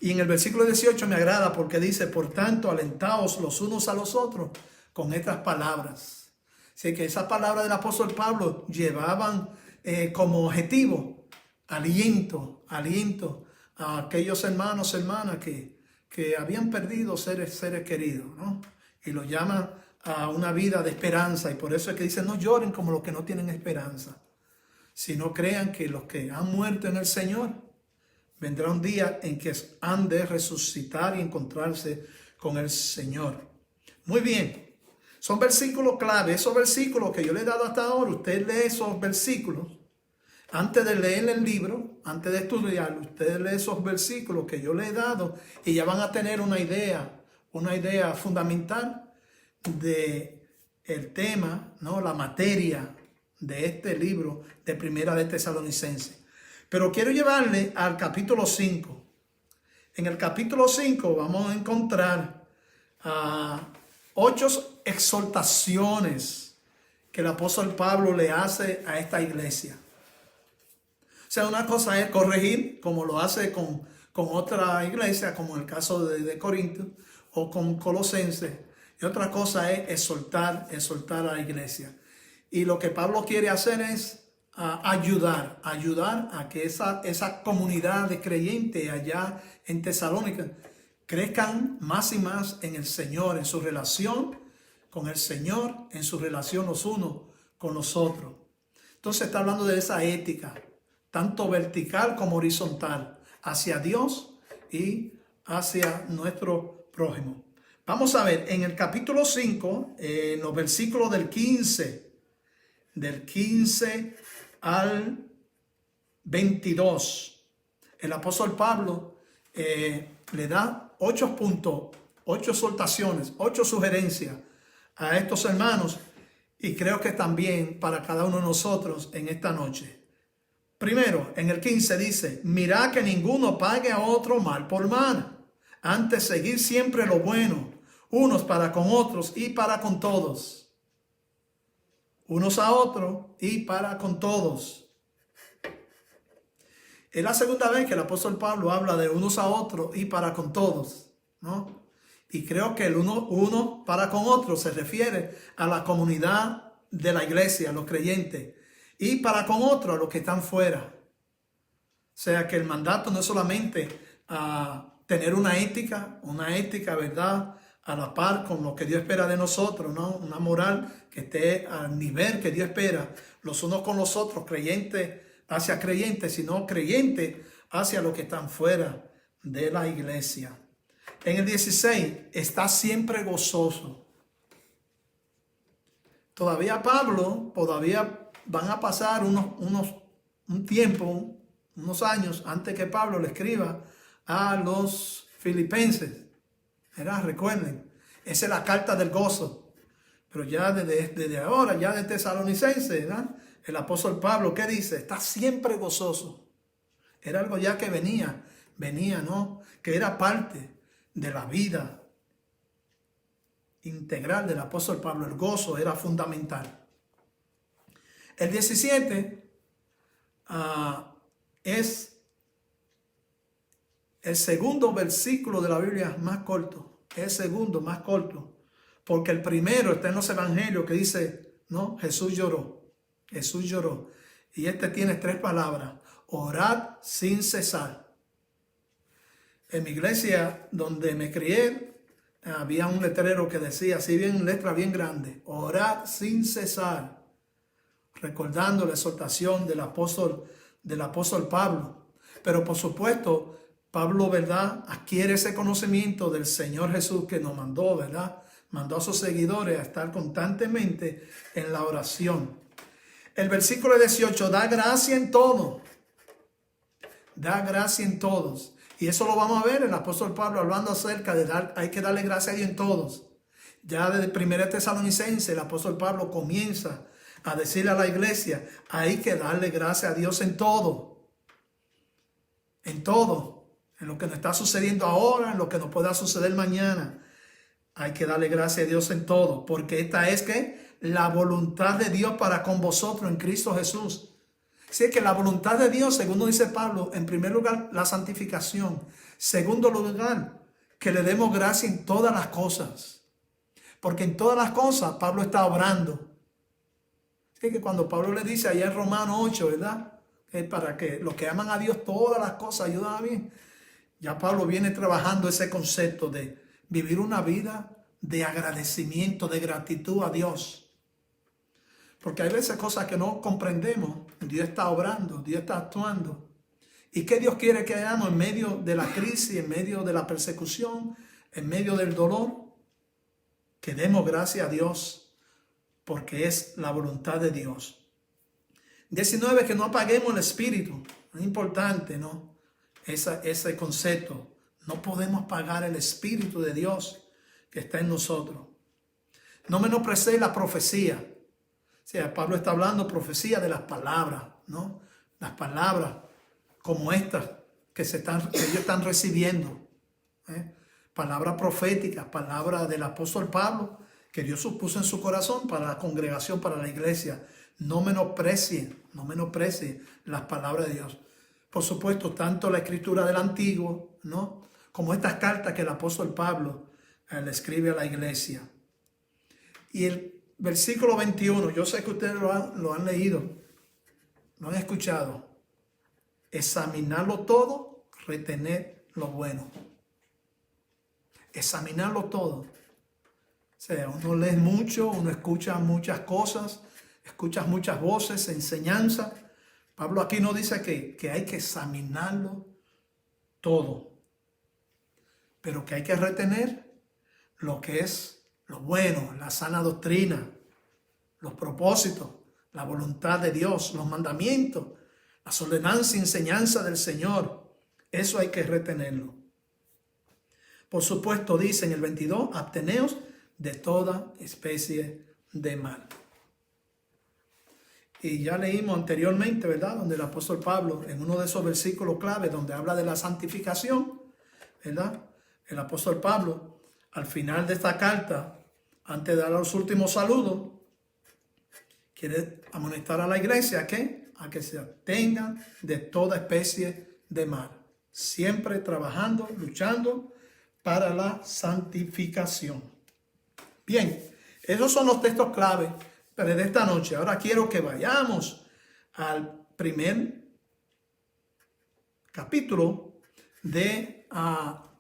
Y en el versículo 18 me agrada porque dice: por tanto, alentaos los unos a los otros con estas palabras. Así que esas palabras del apóstol Pablo llevaban como objetivo aliento a aquellos hermanos, hermanas que habían perdido seres queridos, ¿no? Y los llaman a una vida de esperanza, y por eso es que dicen: no lloren como los que no tienen esperanza, sino crean que los que han muerto en el Señor, vendrá un día en que han de resucitar y encontrarse con el Señor. Muy bien, son versículos clave, esos versículos que yo le he dado hasta ahora. Usted lee esos versículos antes de leer el libro, antes de estudiarlo. Usted lee esos versículos que yo le he dado y ya van a tener una idea fundamental de el tema, ¿no? La materia de este libro de Primera de Tesalonicenses. Pero quiero llevarle al capítulo 5. En el capítulo 5 vamos a encontrar 8 exhortaciones que el apóstol Pablo le hace a esta iglesia. O sea, una cosa es corregir, como lo hace con otra iglesia, como en el caso de Corinto o con Colosenses. Y otra cosa es exhortar a la iglesia. Y lo que Pablo quiere hacer es ayudar a que esa comunidad de creyentes allá en Tesalónica crezcan más y más en el Señor, en su relación con el Señor, en su relación los unos con los otros. Entonces está hablando de esa ética, tanto vertical como horizontal, hacia Dios y hacia nuestro prójimo. Vamos a ver, en el capítulo 5, en los versículos del 15 al 22, el apóstol Pablo le da 8 puntos, 8 exhortaciones, 8 sugerencias a estos hermanos, y creo que también para cada uno de nosotros en esta noche. Primero, en el 15 dice: mirad que ninguno pague a otro mal por mal, antes seguir siempre lo bueno, unos para con otros y para con todos. Unos a otros y para con todos. Es la segunda vez que el apóstol Pablo habla de unos a otros y para con todos, ¿no? Y creo que el uno para con otros se refiere a la comunidad de la iglesia, a los creyentes, y para con otros a los que están fuera. O sea que el mandato no es solamente tener una ética, ¿verdad?, a la par con lo que Dios espera de nosotros, ¿no? Una moral que esté al nivel que Dios espera, los unos con los otros, creyentes hacia creyentes, sino creyentes hacia los que están fuera de la iglesia. En el 16, está siempre gozoso. Todavía van a pasar un tiempo, unos años antes que Pablo le escriba a los filipenses. Recuerden, esa es la carta del gozo. Pero ya desde ahora, ya de Tesalonicenses, ¿verdad?, el apóstol Pablo, ¿qué dice? Está siempre gozoso. Era algo ya que venía, ¿no? Que era parte de la vida integral del apóstol Pablo. El gozo era fundamental. El 17 es el segundo versículo de la Biblia más corto. Es el segundo más corto. Porque el primero está en los evangelios que dice, ¿no? Jesús lloró. Jesús lloró. Y este tiene 3 palabras. Orad sin cesar. En mi iglesia donde me crié, había un letrero que decía, así bien, letra bien grande, orad sin cesar. Recordando la exhortación del apóstol Pablo. Pero por supuesto, Pablo, ¿verdad?, adquiere ese conocimiento del Señor Jesús que nos mandó, ¿verdad? Mandó a sus seguidores a estar constantemente en la oración. El versículo 18, da gracia en todo. Da gracia en todos. Y eso lo vamos a ver el apóstol Pablo hablando acerca de hay que darle gracia a Dios en todos. Ya desde 1 Tesalonicenses el apóstol Pablo comienza a decirle a la iglesia, hay que darle gracia a Dios en todo. En todo. En lo que nos está sucediendo ahora, en lo que nos pueda suceder mañana. Hay que darle gracia a Dios en todo. Porque esta es que la voluntad de Dios para con vosotros en Cristo Jesús. Así que la voluntad de Dios, segundo dice Pablo, en primer lugar, la santificación. Segundo lugar, que le demos gracia en todas las cosas. Porque en todas las cosas Pablo está obrando. Así que cuando Pablo le dice allá en Romanos 8, ¿verdad? Para que los que aman a Dios, todas las cosas ayudan a bien. Ya Pablo viene trabajando ese concepto de vivir una vida de agradecimiento, de gratitud a Dios. Porque hay veces cosas que no comprendemos. Dios está obrando, Dios está actuando. ¿Y qué Dios quiere que hagamos en medio de la crisis, en medio de la persecución, en medio del dolor? Que demos gracias a Dios, porque es la voluntad de Dios. 19, que no apaguemos el espíritu. Es importante, ¿no? Ese concepto. No podemos apagar el espíritu de Dios que está en nosotros. No menosprecéis la profecía. O sea, Pablo está hablando profecía de las palabras, ¿no? Las palabras como estas que ellos están recibiendo. Palabras proféticas, palabras del apóstol Pablo que Dios puso en su corazón para la congregación, para la iglesia. No menosprecien las palabras de Dios. Por supuesto, tanto la escritura del Antiguo, ¿no?, como estas cartas que el apóstol Pablo le escribe a la iglesia. Y el versículo 21, yo sé que ustedes lo han leído, lo han escuchado. Examinarlo todo, retener lo bueno. Examinarlo todo. O sea, uno lee mucho, uno escucha muchas cosas, escucha muchas voces, enseñanza. Pablo aquí nos dice que hay que examinarlo todo, pero que hay que retener lo que es lo bueno, la sana doctrina, los propósitos, la voluntad de Dios, los mandamientos, la ordenanza y enseñanza del Señor. Eso hay que retenerlo. Por supuesto, dice en el 22, absteneos de toda especie de mal. Y ya leímos anteriormente, ¿verdad?, donde el apóstol Pablo, en uno de esos versículos clave, donde habla de la santificación, ¿verdad?, el apóstol Pablo, al final de esta carta, antes de dar los últimos saludos, quiere amonestar a la iglesia a que se abstengan de toda especie de mal. Siempre trabajando, luchando para la santificación. Bien, esos son los textos clave de esta noche. Ahora quiero que vayamos al primer capítulo de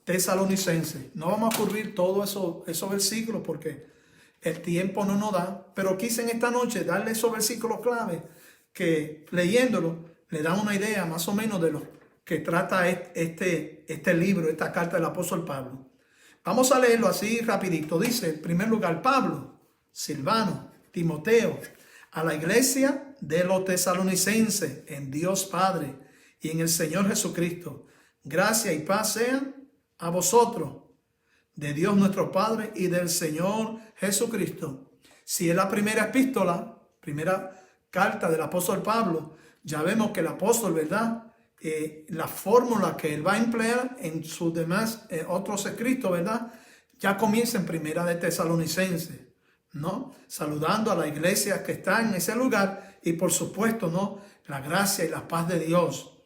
Tesalonicenses. No vamos a cubrir todos esos versículos porque el tiempo no nos da, pero quise en esta noche darle esos versículos clave que leyéndolo le da una idea más o menos de lo que trata este libro, esta carta del apóstol Pablo. Vamos a leerlo así rapidito. Dice, en primer lugar, Pablo, Silvano, Timoteo, a la iglesia de los tesalonicenses, en Dios Padre y en el Señor Jesucristo. Gracia y paz sean a vosotros, de Dios nuestro Padre y del Señor Jesucristo. Si es la primera epístola, primera carta del apóstol Pablo, ya vemos que el apóstol, ¿verdad?, la fórmula que él va a emplear en sus demás otros escritos, ¿verdad?, ya comienza en primera de Tesalonicenses, ¿no?, saludando a la iglesia que está en ese lugar y por supuesto, ¿no?, la gracia y la paz de Dios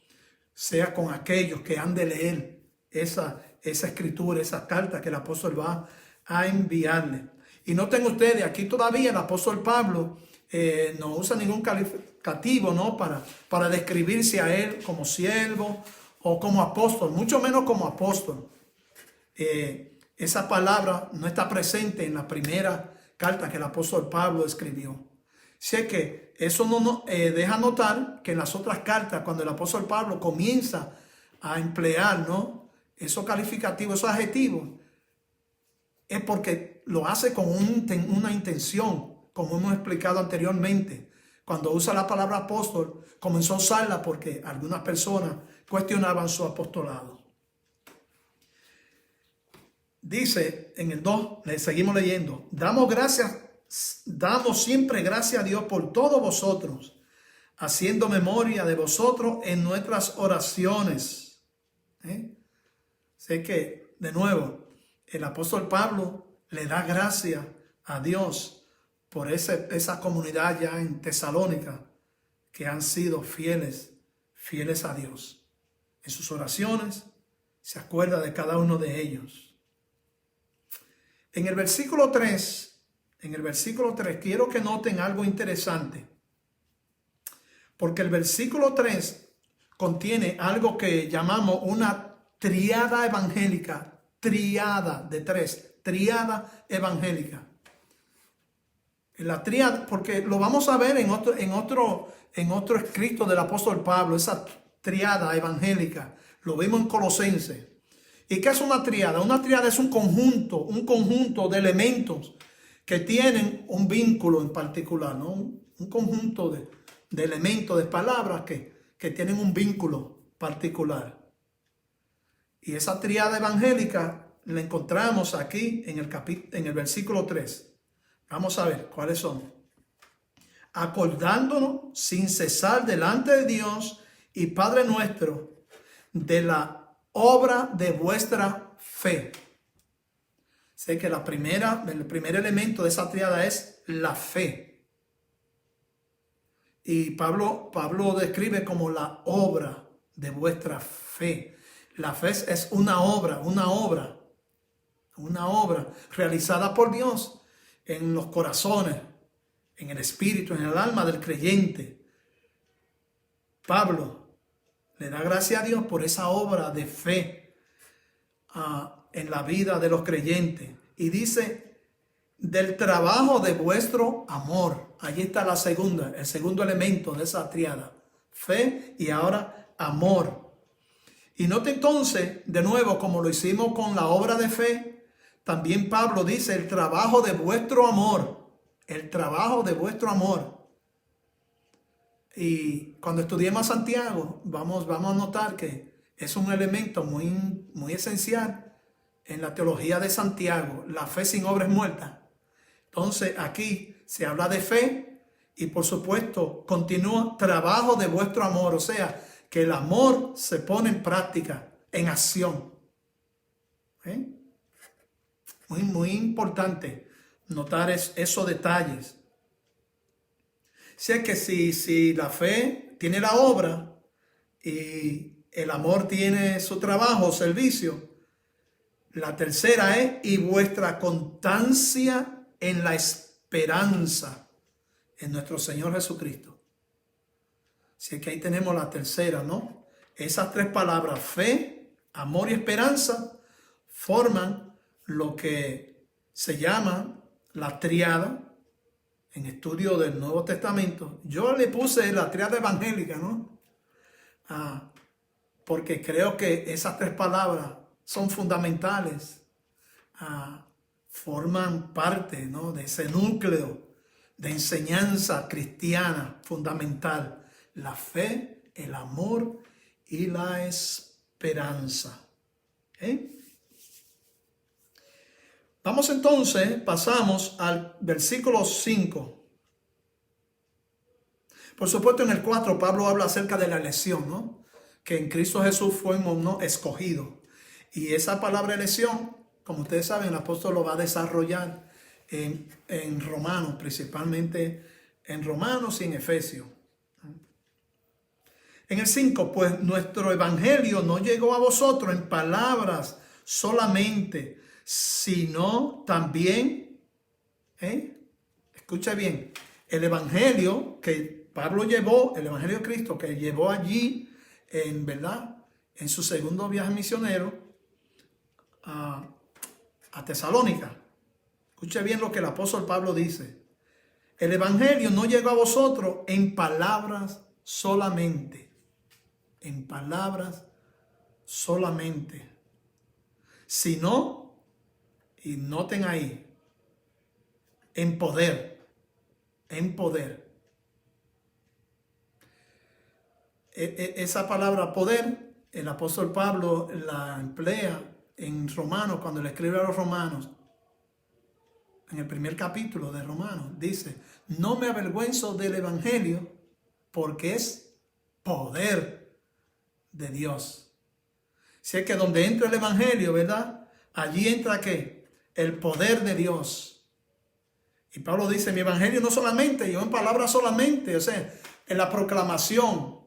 sea con aquellos que han de leer esa escritura, esa carta que el apóstol va a enviarle. Y noten ustedes, aquí todavía el apóstol Pablo no usa ningún calificativo, ¿no? para describirse a él como siervo o como apóstol, mucho menos como apóstol. Esa palabra no está presente en la primera carta que el apóstol Pablo escribió. Sé que eso no deja notar que en las otras cartas, cuando el apóstol Pablo comienza a emplear, ¿no?, esos calificativos, esos adjetivos, es porque lo hace con una intención, como hemos explicado anteriormente. Cuando usa la palabra apóstol, comenzó a usarla porque algunas personas cuestionaban su apostolado. Dice en el 2, le seguimos leyendo, damos siempre gracias a Dios por todos vosotros, haciendo memoria de vosotros en nuestras oraciones. Sé que, de nuevo, el apóstol Pablo le da gracias a Dios por esa comunidad ya en Tesalónica que han sido fieles a Dios. En sus oraciones se acuerda de cada uno de ellos. En el versículo 3, quiero que noten algo interesante, porque el versículo 3 contiene algo que llamamos una triada evangélica, triada de tres, triada evangélica. La triada, porque lo vamos a ver en otro escrito del apóstol Pablo, esa triada evangélica, lo vimos en Colosenses. ¿Y qué es una triada? Una triada es un conjunto de elementos que tienen un vínculo en particular, ¿no? Un conjunto de elementos, de palabras que tienen un vínculo particular. Y esa triada evangélica la encontramos aquí en el versículo 3. Vamos a ver cuáles son. Acordándonos sin cesar delante de Dios y Padre nuestro de la obra de vuestra fe. Sé que el primer elemento de esa triada es la fe. Y Pablo describe como la obra de vuestra fe. La fe es una obra realizada por Dios en los corazones, en el espíritu, en el alma del creyente. Pablo le da gracias a Dios por esa obra de fe en la vida de los creyentes. Y dice, del trabajo de vuestro amor. Allí está el segundo elemento de esa triada. Fe y ahora amor. Y note entonces, de nuevo, como lo hicimos con la obra de fe, también Pablo dice el trabajo de vuestro amor. El trabajo de vuestro amor. Y cuando estudiemos Santiago, vamos a notar que es un elemento muy esencial en la teología de Santiago. La fe sin obra es muerta. Entonces aquí se habla de fe y por supuesto continúa trabajo de vuestro amor. O sea, que el amor se pone en práctica, en acción. Muy importante notar esos detalles. Si es que si la fe tiene la obra y el amor tiene su trabajo o servicio, la tercera es y vuestra constancia en la esperanza en nuestro Señor Jesucristo. Si es que ahí tenemos la tercera, ¿no? Esas tres palabras, fe, amor y esperanza, forman lo que se llama la triada. En estudio del Nuevo Testamento, yo le puse la triada evangélica, ¿no? Porque creo que esas tres palabras son fundamentales, forman parte, ¿no?, de ese núcleo de enseñanza cristiana fundamental: la fe, el amor y la esperanza. Vamos entonces, pasamos al versículo 5. Por supuesto, en el 4 Pablo habla acerca de la elección, ¿no? Que en Cristo Jesús fuimos, ¿no?, escogidos. Y esa palabra elección, como ustedes saben, el apóstol lo va a desarrollar en Romanos, principalmente en Romanos y en Efesios. En el 5, pues nuestro evangelio no llegó a vosotros en palabras solamente, sino también Escucha bien, el evangelio que Pablo llevó, el evangelio de Cristo que llevó allí, en verdad, en su segundo viaje misionero a Tesalónica. Escucha bien lo que el apóstol Pablo dice. El evangelio no llegó a vosotros en palabras solamente. En palabras solamente. Sino, y noten ahí, en poder. En poder. Esa palabra poder, el apóstol Pablo la emplea en Romanos, cuando le escribe a los romanos, en el primer capítulo de Romanos, dice, no me avergüenzo del evangelio porque es poder de Dios. Si es que donde entra el evangelio, ¿verdad? Allí entra ¿qué? El poder de Dios. Y Pablo dice, mi evangelio no solamente, yo en palabras solamente, o sea, en la proclamación,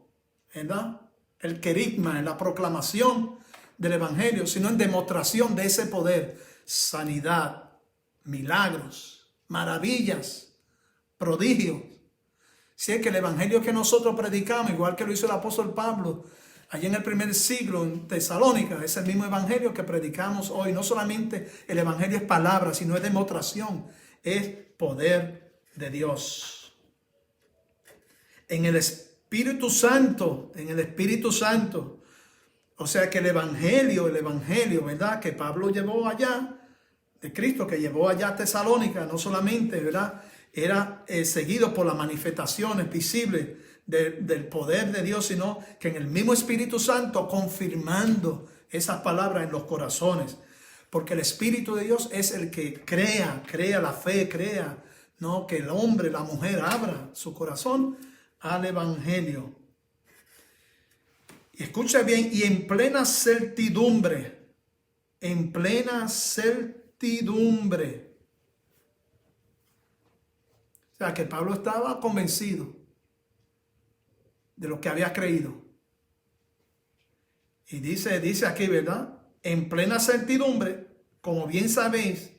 ¿verdad? El querigma, en la proclamación del evangelio, sino en demostración de ese poder, sanidad, milagros, maravillas, prodigios. Si es que el evangelio que nosotros predicamos, igual que lo hizo el apóstol Pablo, allí en el primer siglo en Tesalónica, es el mismo evangelio que predicamos hoy. No solamente el evangelio es palabra, sino es demostración, es poder de Dios. En el Espíritu Santo, o sea que el evangelio, ¿verdad? Que Pablo llevó allá, de Cristo que llevó allá a Tesalónica, no solamente, ¿verdad? Era seguido por las manifestaciones visibles del poder de Dios, sino que en el mismo Espíritu Santo confirmando esas palabras en los corazones. Porque el Espíritu de Dios es el que crea la fe, ¿no? Que el hombre, la mujer abra su corazón al evangelio. Y escucha bien, y en plena certidumbre. O sea, que Pablo estaba convencido de lo que había creído. Y dice aquí, ¿verdad? En plena certidumbre, como bien sabéis,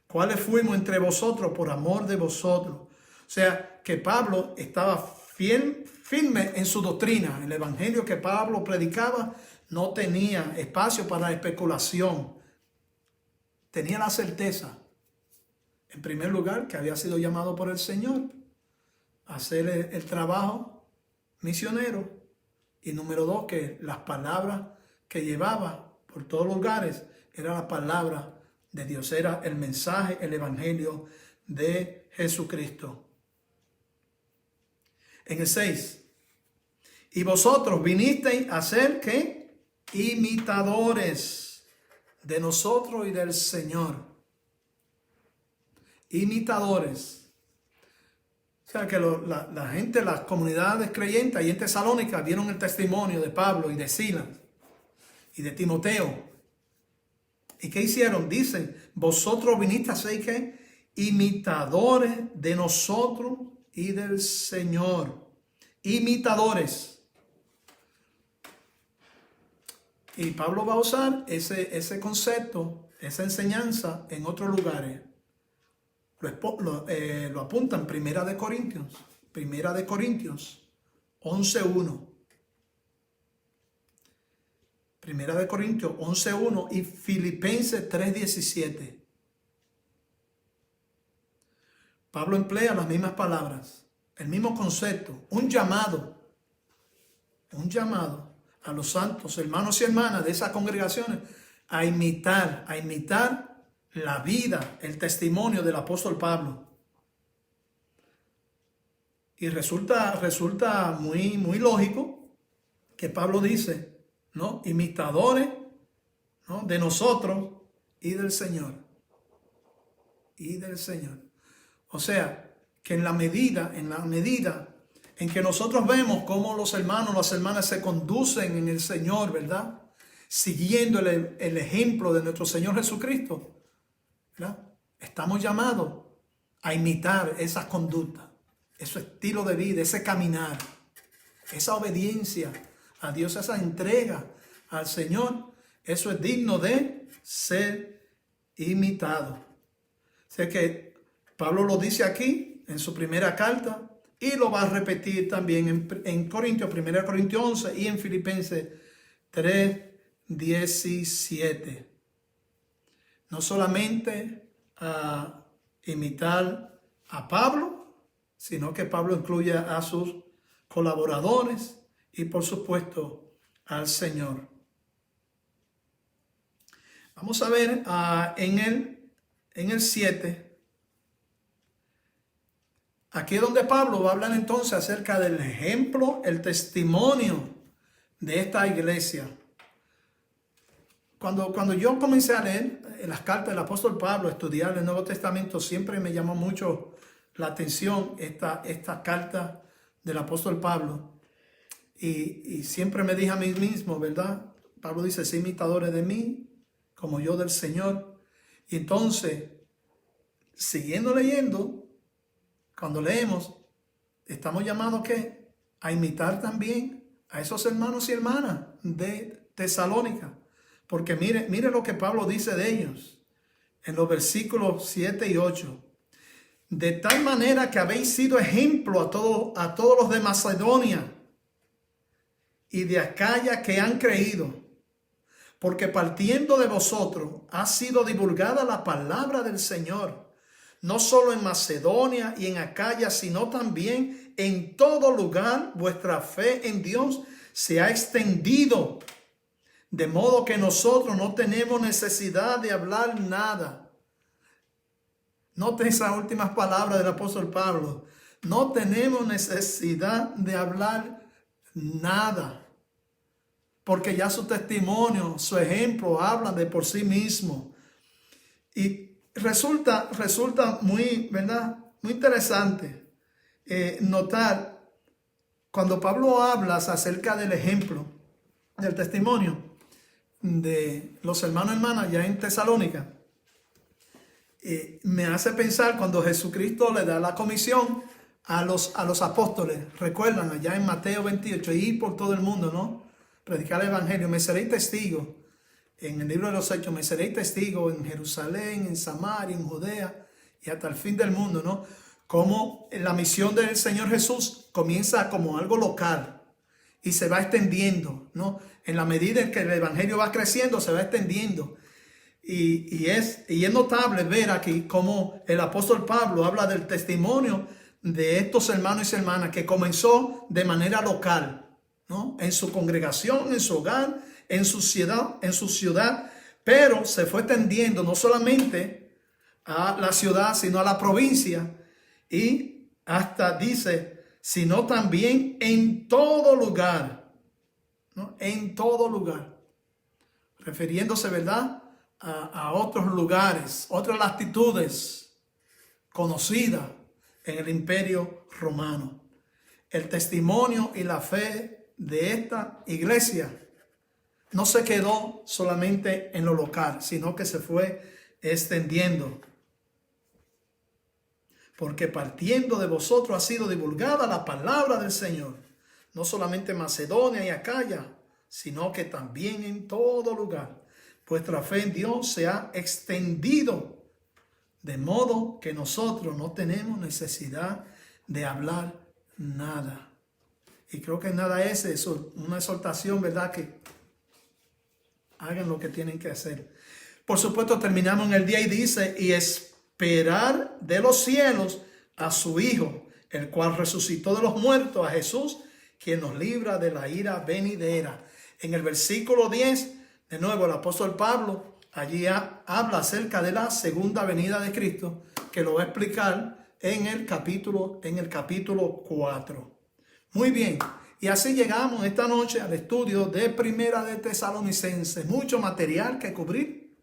cuáles fuimos entre vosotros por amor de vosotros. O sea, que Pablo estaba firme en su doctrina. El evangelio que Pablo predicaba no tenía espacio para especulación. Tenía la certeza, en primer lugar, que había sido llamado por el Señor a hacer el trabajo misionero. Y número dos, que las palabras que llevaba por todos los lugares era la palabra de Dios, era el mensaje, el evangelio de Jesucristo. En el 6, y vosotros vinisteis a ser ¿qué? Imitadores de nosotros y del Señor. Imitadores. O sea que la gente, las comunidades creyentes ahí en Tesalónica vieron el testimonio de Pablo y de Silas y de Timoteo. ¿Y qué hicieron? Dicen, vosotros vinisteis a ser ¿qué? Imitadores de nosotros y del Señor. Imitadores. Y Pablo va a usar ese concepto, esa enseñanza en otros lugares. Lo apunta en Primera de Corintios 11:1. Primera de Corintios 11:1 y Filipenses 3:17. Pablo emplea las mismas palabras, el mismo concepto, un llamado a los santos, hermanos y hermanas de esas congregaciones a imitar la vida, el testimonio del apóstol Pablo. Y resulta muy, muy lógico que Pablo dice, ¿no? Imitadores, ¿no? De nosotros y del Señor. O sea, que en la medida en que nosotros vemos cómo los hermanos, las hermanas se conducen en el Señor, ¿verdad? Siguiendo el ejemplo de nuestro Señor Jesucristo, ¿verdad? Estamos llamados a imitar esas conductas, ese estilo de vida, ese caminar, esa obediencia a Dios, esa entrega al Señor. Eso es digno de ser imitado. O sea que Pablo lo dice aquí en su primera carta y lo va a repetir también en Corintios, 1 Corintios 11 y en Filipenses 3:17. No solamente a imitar a Pablo, sino que Pablo incluye a sus colaboradores y por supuesto al Señor. Vamos a ver en el 7. Aquí es donde Pablo va a hablar entonces acerca del ejemplo, el testimonio de esta iglesia. Cuando yo comencé a leer las cartas del apóstol Pablo, a estudiar el Nuevo Testamento, siempre me llamó mucho la atención esta carta del apóstol Pablo. Y siempre me dije a mí mismo, ¿verdad? Pablo dice, sé imitadores de mí, como yo del Señor. Y entonces, siguiendo leyendo, cuando leemos, estamos llamados ¿qué? A imitar también a esos hermanos y hermanas de Tesalónica. Porque mire lo que Pablo dice de ellos en los versículos 7 y 8. De tal manera que habéis sido ejemplo a todos los de Macedonia y de Acaya que han creído. Porque partiendo de vosotros ha sido divulgada la palabra del Señor, no solo en Macedonia y en Acaya, sino también en todo lugar vuestra fe en Dios se ha extendido, de modo que nosotros no tenemos necesidad de hablar nada. Noten esas últimas palabras del apóstol Pablo. No tenemos necesidad de hablar nada, porque ya su testimonio, su ejemplo hablan de por sí mismo. Y resulta muy, ¿verdad? Muy interesante notar cuando Pablo habla acerca del ejemplo, del testimonio de los hermanos y hermanas ya en Tesalónica. Me hace pensar cuando Jesucristo le da la comisión a los apóstoles. Recuerdan allá en Mateo 28, ir por todo el mundo, ¿no? Predicar el evangelio. Me seréis testigos. En el libro de los Hechos, me seréis testigos en Jerusalén, en Samaria, en Judea y hasta el fin del mundo, ¿no? Como la misión del Señor Jesús comienza como algo local y se va extendiendo, ¿no? En la medida en que el evangelio va creciendo, se va extendiendo. Y es notable ver aquí cómo el apóstol Pablo habla del testimonio de estos hermanos y hermanas que comenzó de manera local, ¿no? En su congregación, en su hogar, en su ciudad, pero se fue extendiendo no solamente a la ciudad, sino a la provincia y hasta dice, sino también en todo lugar, ¿no? En todo lugar, refiriéndose, ¿verdad?, a otros lugares, otras latitudes conocidas en el Imperio Romano. El testimonio y la fe de esta iglesia no se quedó solamente en lo local, sino que se fue extendiendo. Porque partiendo de vosotros ha sido divulgada la palabra del Señor, no solamente en Macedonia y Acaya, sino que también en todo lugar. Vuestra fe en Dios se ha extendido, de modo que nosotros no tenemos necesidad de hablar nada. Y creo que nada es eso, una exhortación, ¿verdad?, que hagan lo que tienen que hacer. Por supuesto, terminamos en el día y dice, y esperar de los cielos a su Hijo, el cual resucitó de los muertos, a Jesús, quien nos libra de la ira venidera. En el versículo 10, de nuevo el apóstol Pablo allí habla acerca de la segunda venida de Cristo, que lo va a explicar en el capítulo 4. Muy bien. Y así llegamos esta noche al estudio de Primera de Tesalonicenses. Mucho material que cubrir.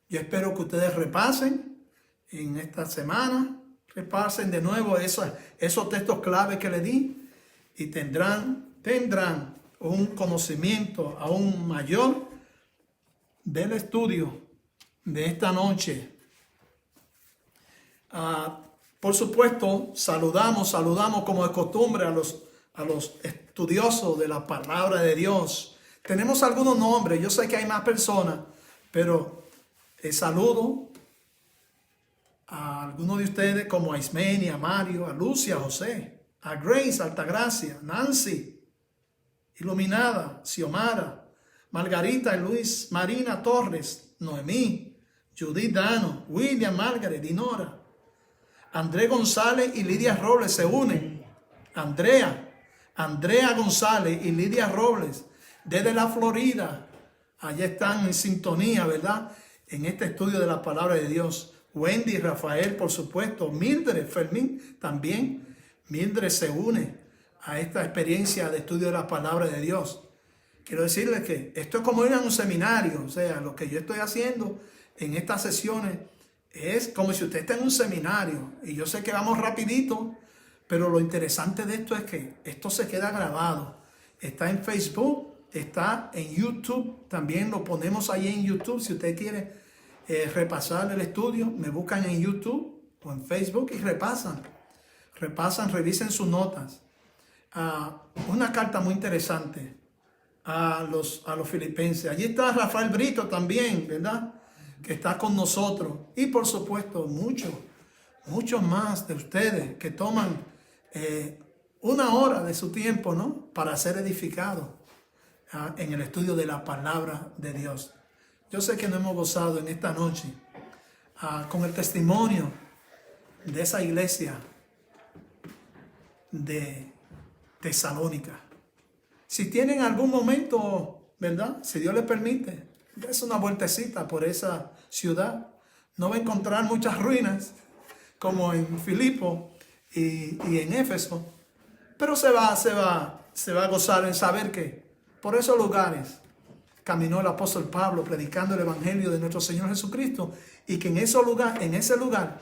Yo espero que ustedes repasen en esta semana. Repasen de nuevo esos textos clave que le di. Y tendrán un conocimiento aún mayor del estudio de esta noche. Por supuesto, saludamos como de costumbre a los estudiosos de la palabra de Dios. Tenemos algunos nombres, yo sé que hay más personas, pero saludo a algunos de ustedes como a Ismeni, a Mario, a Lucia, a José, a Grace, Altagracia, Nancy, Iluminada, Xiomara, Margarita y Luis, Marina Torres, Noemí, Judith Dano, William, Margaret, Dinora, André González y Lidia Robles se unen. Andrea González y Lidia Robles, desde la Florida. Allá están en sintonía, ¿verdad? En este estudio de la palabra de Dios. Wendy, Rafael, por supuesto. Mildred, Fermín, también. Mildred se une a esta experiencia de estudio de la palabra de Dios. Quiero decirles que esto es como ir a un seminario. O sea, lo que yo estoy haciendo en estas sesiones es como si usted está en un seminario. Y yo sé que vamos rapidito, pero lo interesante de esto es que esto se queda grabado. Está en Facebook, está en YouTube. También lo ponemos ahí en YouTube. Si usted quiere repasar el estudio, me buscan en YouTube o en Facebook y repasan, revisen sus notas. Una carta muy interesante a los filipenses. Allí está Rafael Brito también, ¿verdad? Que está con nosotros. Y por supuesto, muchos más de ustedes que toman una hora de su tiempo, ¿no? Para ser edificados en el estudio de la palabra de Dios. Yo sé que nos hemos gozado en esta noche con el testimonio de esa iglesia de Tesalónica. Si tienen algún momento, ¿verdad? Si Dios les permite, es una vueltecita por esa ciudad. No va a encontrar muchas ruinas como en Filipo y en Éfeso, pero se va a gozar en saber que por esos lugares caminó el apóstol Pablo predicando el evangelio de nuestro Señor Jesucristo, y que en ese lugar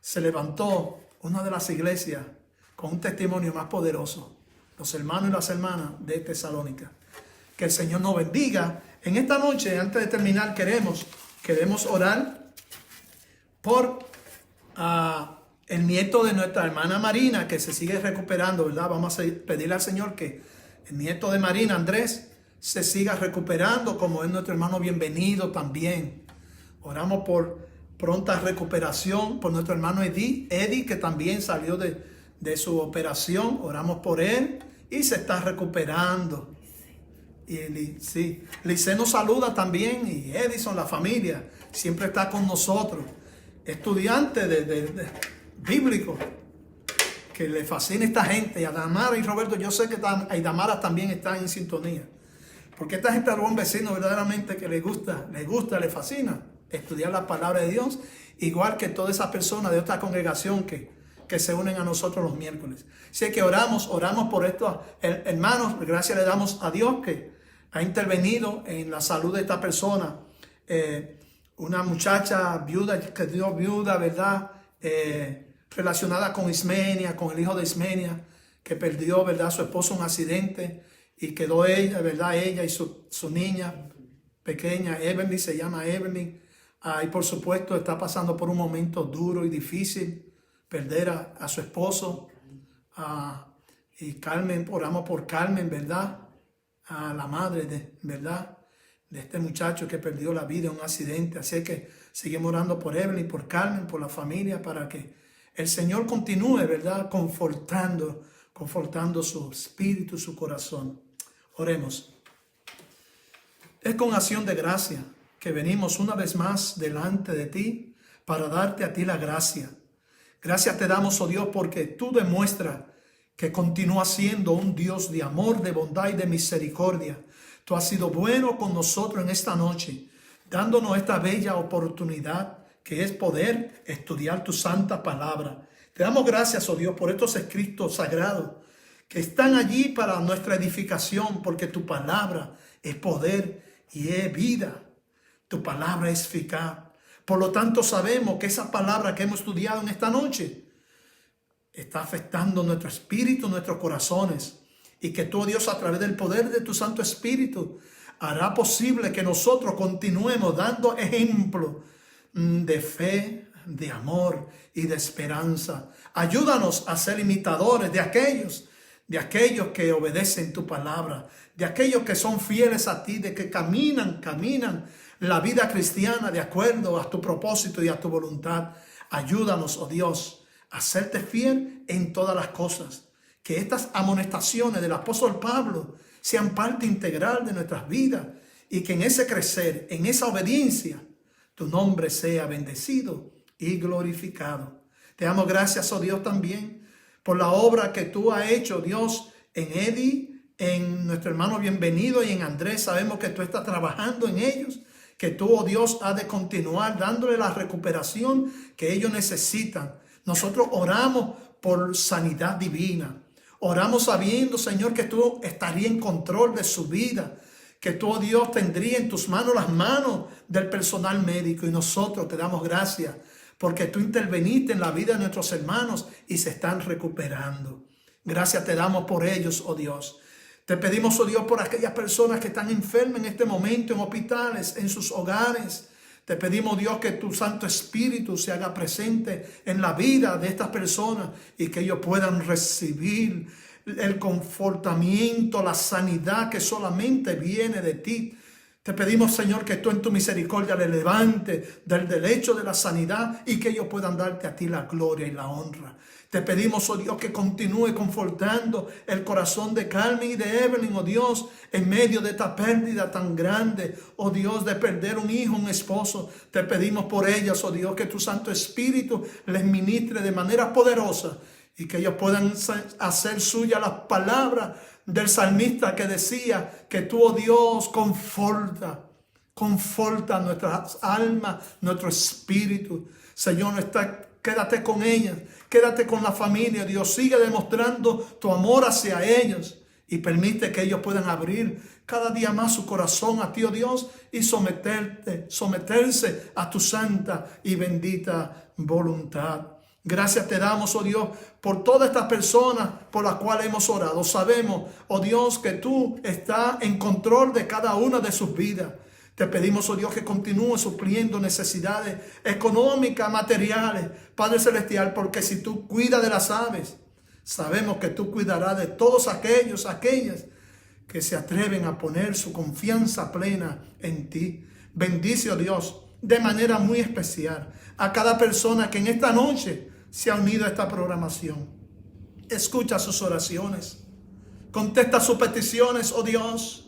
se levantó una de las iglesias con un testimonio más poderoso, los hermanos y las hermanas de Tesalónica. Que el Señor nos bendiga. En esta noche, antes de terminar, queremos orar por el nieto de nuestra hermana Marina, que se sigue recuperando, ¿verdad? Vamos a pedirle al Señor que el nieto de Marina, Andrés, se siga recuperando, como es nuestro hermano Bienvenido también. Oramos por pronta recuperación por nuestro hermano Eddie, que también salió de su operación. Oramos por él y se está recuperando. Y Lice nos saluda también, y Edison, la familia, siempre está con nosotros. Estudiante de bíblico, que le fascina esta gente. Y a Damara y Roberto, yo sé que Damara también están en sintonía, porque esta gente es buen vecino verdaderamente, que le gusta, le fascina estudiar la palabra de Dios, igual que todas esas personas de otra congregación que se unen a nosotros los miércoles. Así que oramos por estos hermanos. Gracias le damos a Dios que ha intervenido en la salud de esta persona. Una muchacha viuda, que dio viuda, ¿verdad? Relacionada con Ismenia, con el hijo de Ismenia, que perdió, ¿verdad?, su esposo en un accidente, y quedó ella, ¿verdad?, ella y su niña pequeña, Evelyn, se llama Evelyn. Y por supuesto está pasando por un momento duro y difícil, perder a su esposo. Y Carmen, oramos por Carmen, ¿verdad?, a la madre, ¿verdad?, de este muchacho que perdió la vida en un accidente. Así que seguimos orando por Evelyn, por Carmen, por la familia, para que el Señor continúe, ¿verdad?, confortando su espíritu, su corazón. Oremos. Es con acción de gracia que venimos una vez más delante de ti para darte a ti la gracia. Gracias te damos, oh Dios, porque tú demuestras que continúas siendo un Dios de amor, de bondad y de misericordia. Tú has sido bueno con nosotros en esta noche, dándonos esta bella oportunidad que es poder estudiar tu santa palabra. Te damos gracias, oh Dios, por estos escritos sagrados que están allí para nuestra edificación, porque tu palabra es poder y es vida. Tu palabra es eficaz. Por lo tanto, sabemos que esa palabra que hemos estudiado en esta noche está afectando nuestro espíritu, nuestros corazones, y que tú, Dios, a través del poder de tu Santo Espíritu, hará posible que nosotros continuemos dando ejemplo de fe, de amor y de esperanza. Ayúdanos a ser imitadores de aquellos que obedecen tu palabra, de aquellos que son fieles a ti, de que caminan la vida cristiana de acuerdo a tu propósito y a tu voluntad. Ayúdanos, oh Dios, a serte fiel en todas las cosas. Que estas amonestaciones del apóstol Pablo sean parte integral de nuestras vidas y que en ese crecer, en esa obediencia, tu nombre sea bendecido y glorificado. Te damos gracias, oh Dios, también por la obra que tú has hecho, Dios, en Eddie, en nuestro hermano Bienvenido y en Andrés. Sabemos que tú estás trabajando en ellos, que tú, oh Dios, has de continuar dándole la recuperación que ellos necesitan. Nosotros oramos por sanidad divina. Oramos sabiendo, Señor, que tú estarías en control de su vida, que tú, oh Dios, tendrías en tus manos las manos del personal médico. Y nosotros te damos gracias porque tú interveniste en la vida de nuestros hermanos y se están recuperando. Gracias te damos por ellos, oh Dios. Te pedimos, oh Dios, por aquellas personas que están enfermas en este momento, en hospitales, en sus hogares. Te pedimos, Dios, que tu Santo Espíritu se haga presente en la vida de estas personas y que ellos puedan recibir el confortamiento, la sanidad que solamente viene de ti. Te pedimos, Señor, que tú en tu misericordia le levantes del derecho de la sanidad y que ellos puedan darte a ti la gloria y la honra. Te pedimos, oh Dios, que continúe confortando el corazón de Carmen y de Evelyn, oh Dios, en medio de esta pérdida tan grande, oh Dios, de perder un hijo, un esposo. Te pedimos por ellas, oh Dios, que tu Santo Espíritu les ministre de manera poderosa y que ellos puedan hacer suya las palabras del salmista que decía que tú, oh Dios, conforta nuestras almas, nuestro espíritu. Señor, quédate con ellas, quédate con la familia, Dios. Sigue demostrando tu amor hacia ellos y permite que ellos puedan abrir cada día más su corazón a ti, oh Dios, y someterse a tu santa y bendita voluntad. Gracias te damos, oh Dios, por todas estas personas por las cuales hemos orado. Sabemos, oh Dios, que tú estás en control de cada una de sus vidas. Te pedimos, oh Dios, que continúe supliendo necesidades económicas, materiales, Padre Celestial, porque si tú cuidas de las aves, sabemos que tú cuidarás de todos aquellas que se atreven a poner su confianza plena en ti. Bendice, oh Dios, de manera muy especial a cada persona que en esta noche se ha unido a esta programación. Escucha sus oraciones, contesta sus peticiones, oh Dios,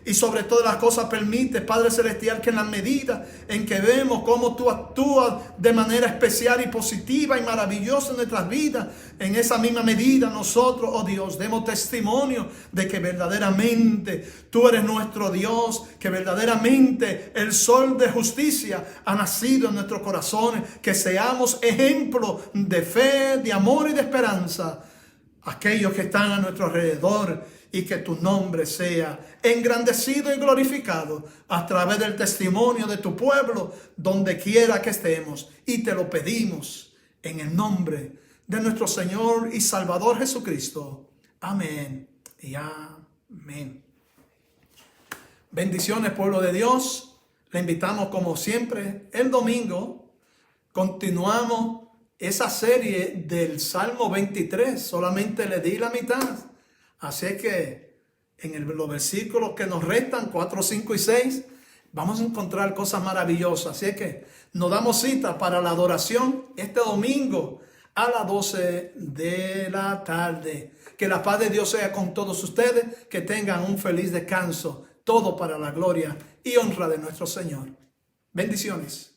y sobre todas las cosas permite, Padre Celestial, que en la medida en que vemos cómo tú actúas de manera especial y positiva y maravillosa en nuestras vidas, en esa misma medida nosotros, oh Dios, demos testimonio de que verdaderamente tú eres nuestro Dios, que verdaderamente el sol de justicia ha nacido en nuestros corazones, que seamos ejemplo de fe, de amor y de esperanza a aquellos que están a nuestro alrededor, y que tu nombre sea engrandecido y glorificado a través del testimonio de tu pueblo, donde quiera que estemos. Y te lo pedimos en el nombre de nuestro Señor y Salvador Jesucristo. Amén y amén. Bendiciones, pueblo de Dios. Le invitamos, como siempre, el domingo. Continuamos esa serie del Salmo 23. Solamente le di la mitad. Así es que en los versículos que nos restan, 4, 5 y 6, vamos a encontrar cosas maravillosas. Así es que nos damos cita para la adoración este domingo a las 12 de la tarde. Que la paz de Dios sea con todos ustedes. Que tengan un feliz descanso. Todo para la gloria y honra de nuestro Señor. Bendiciones.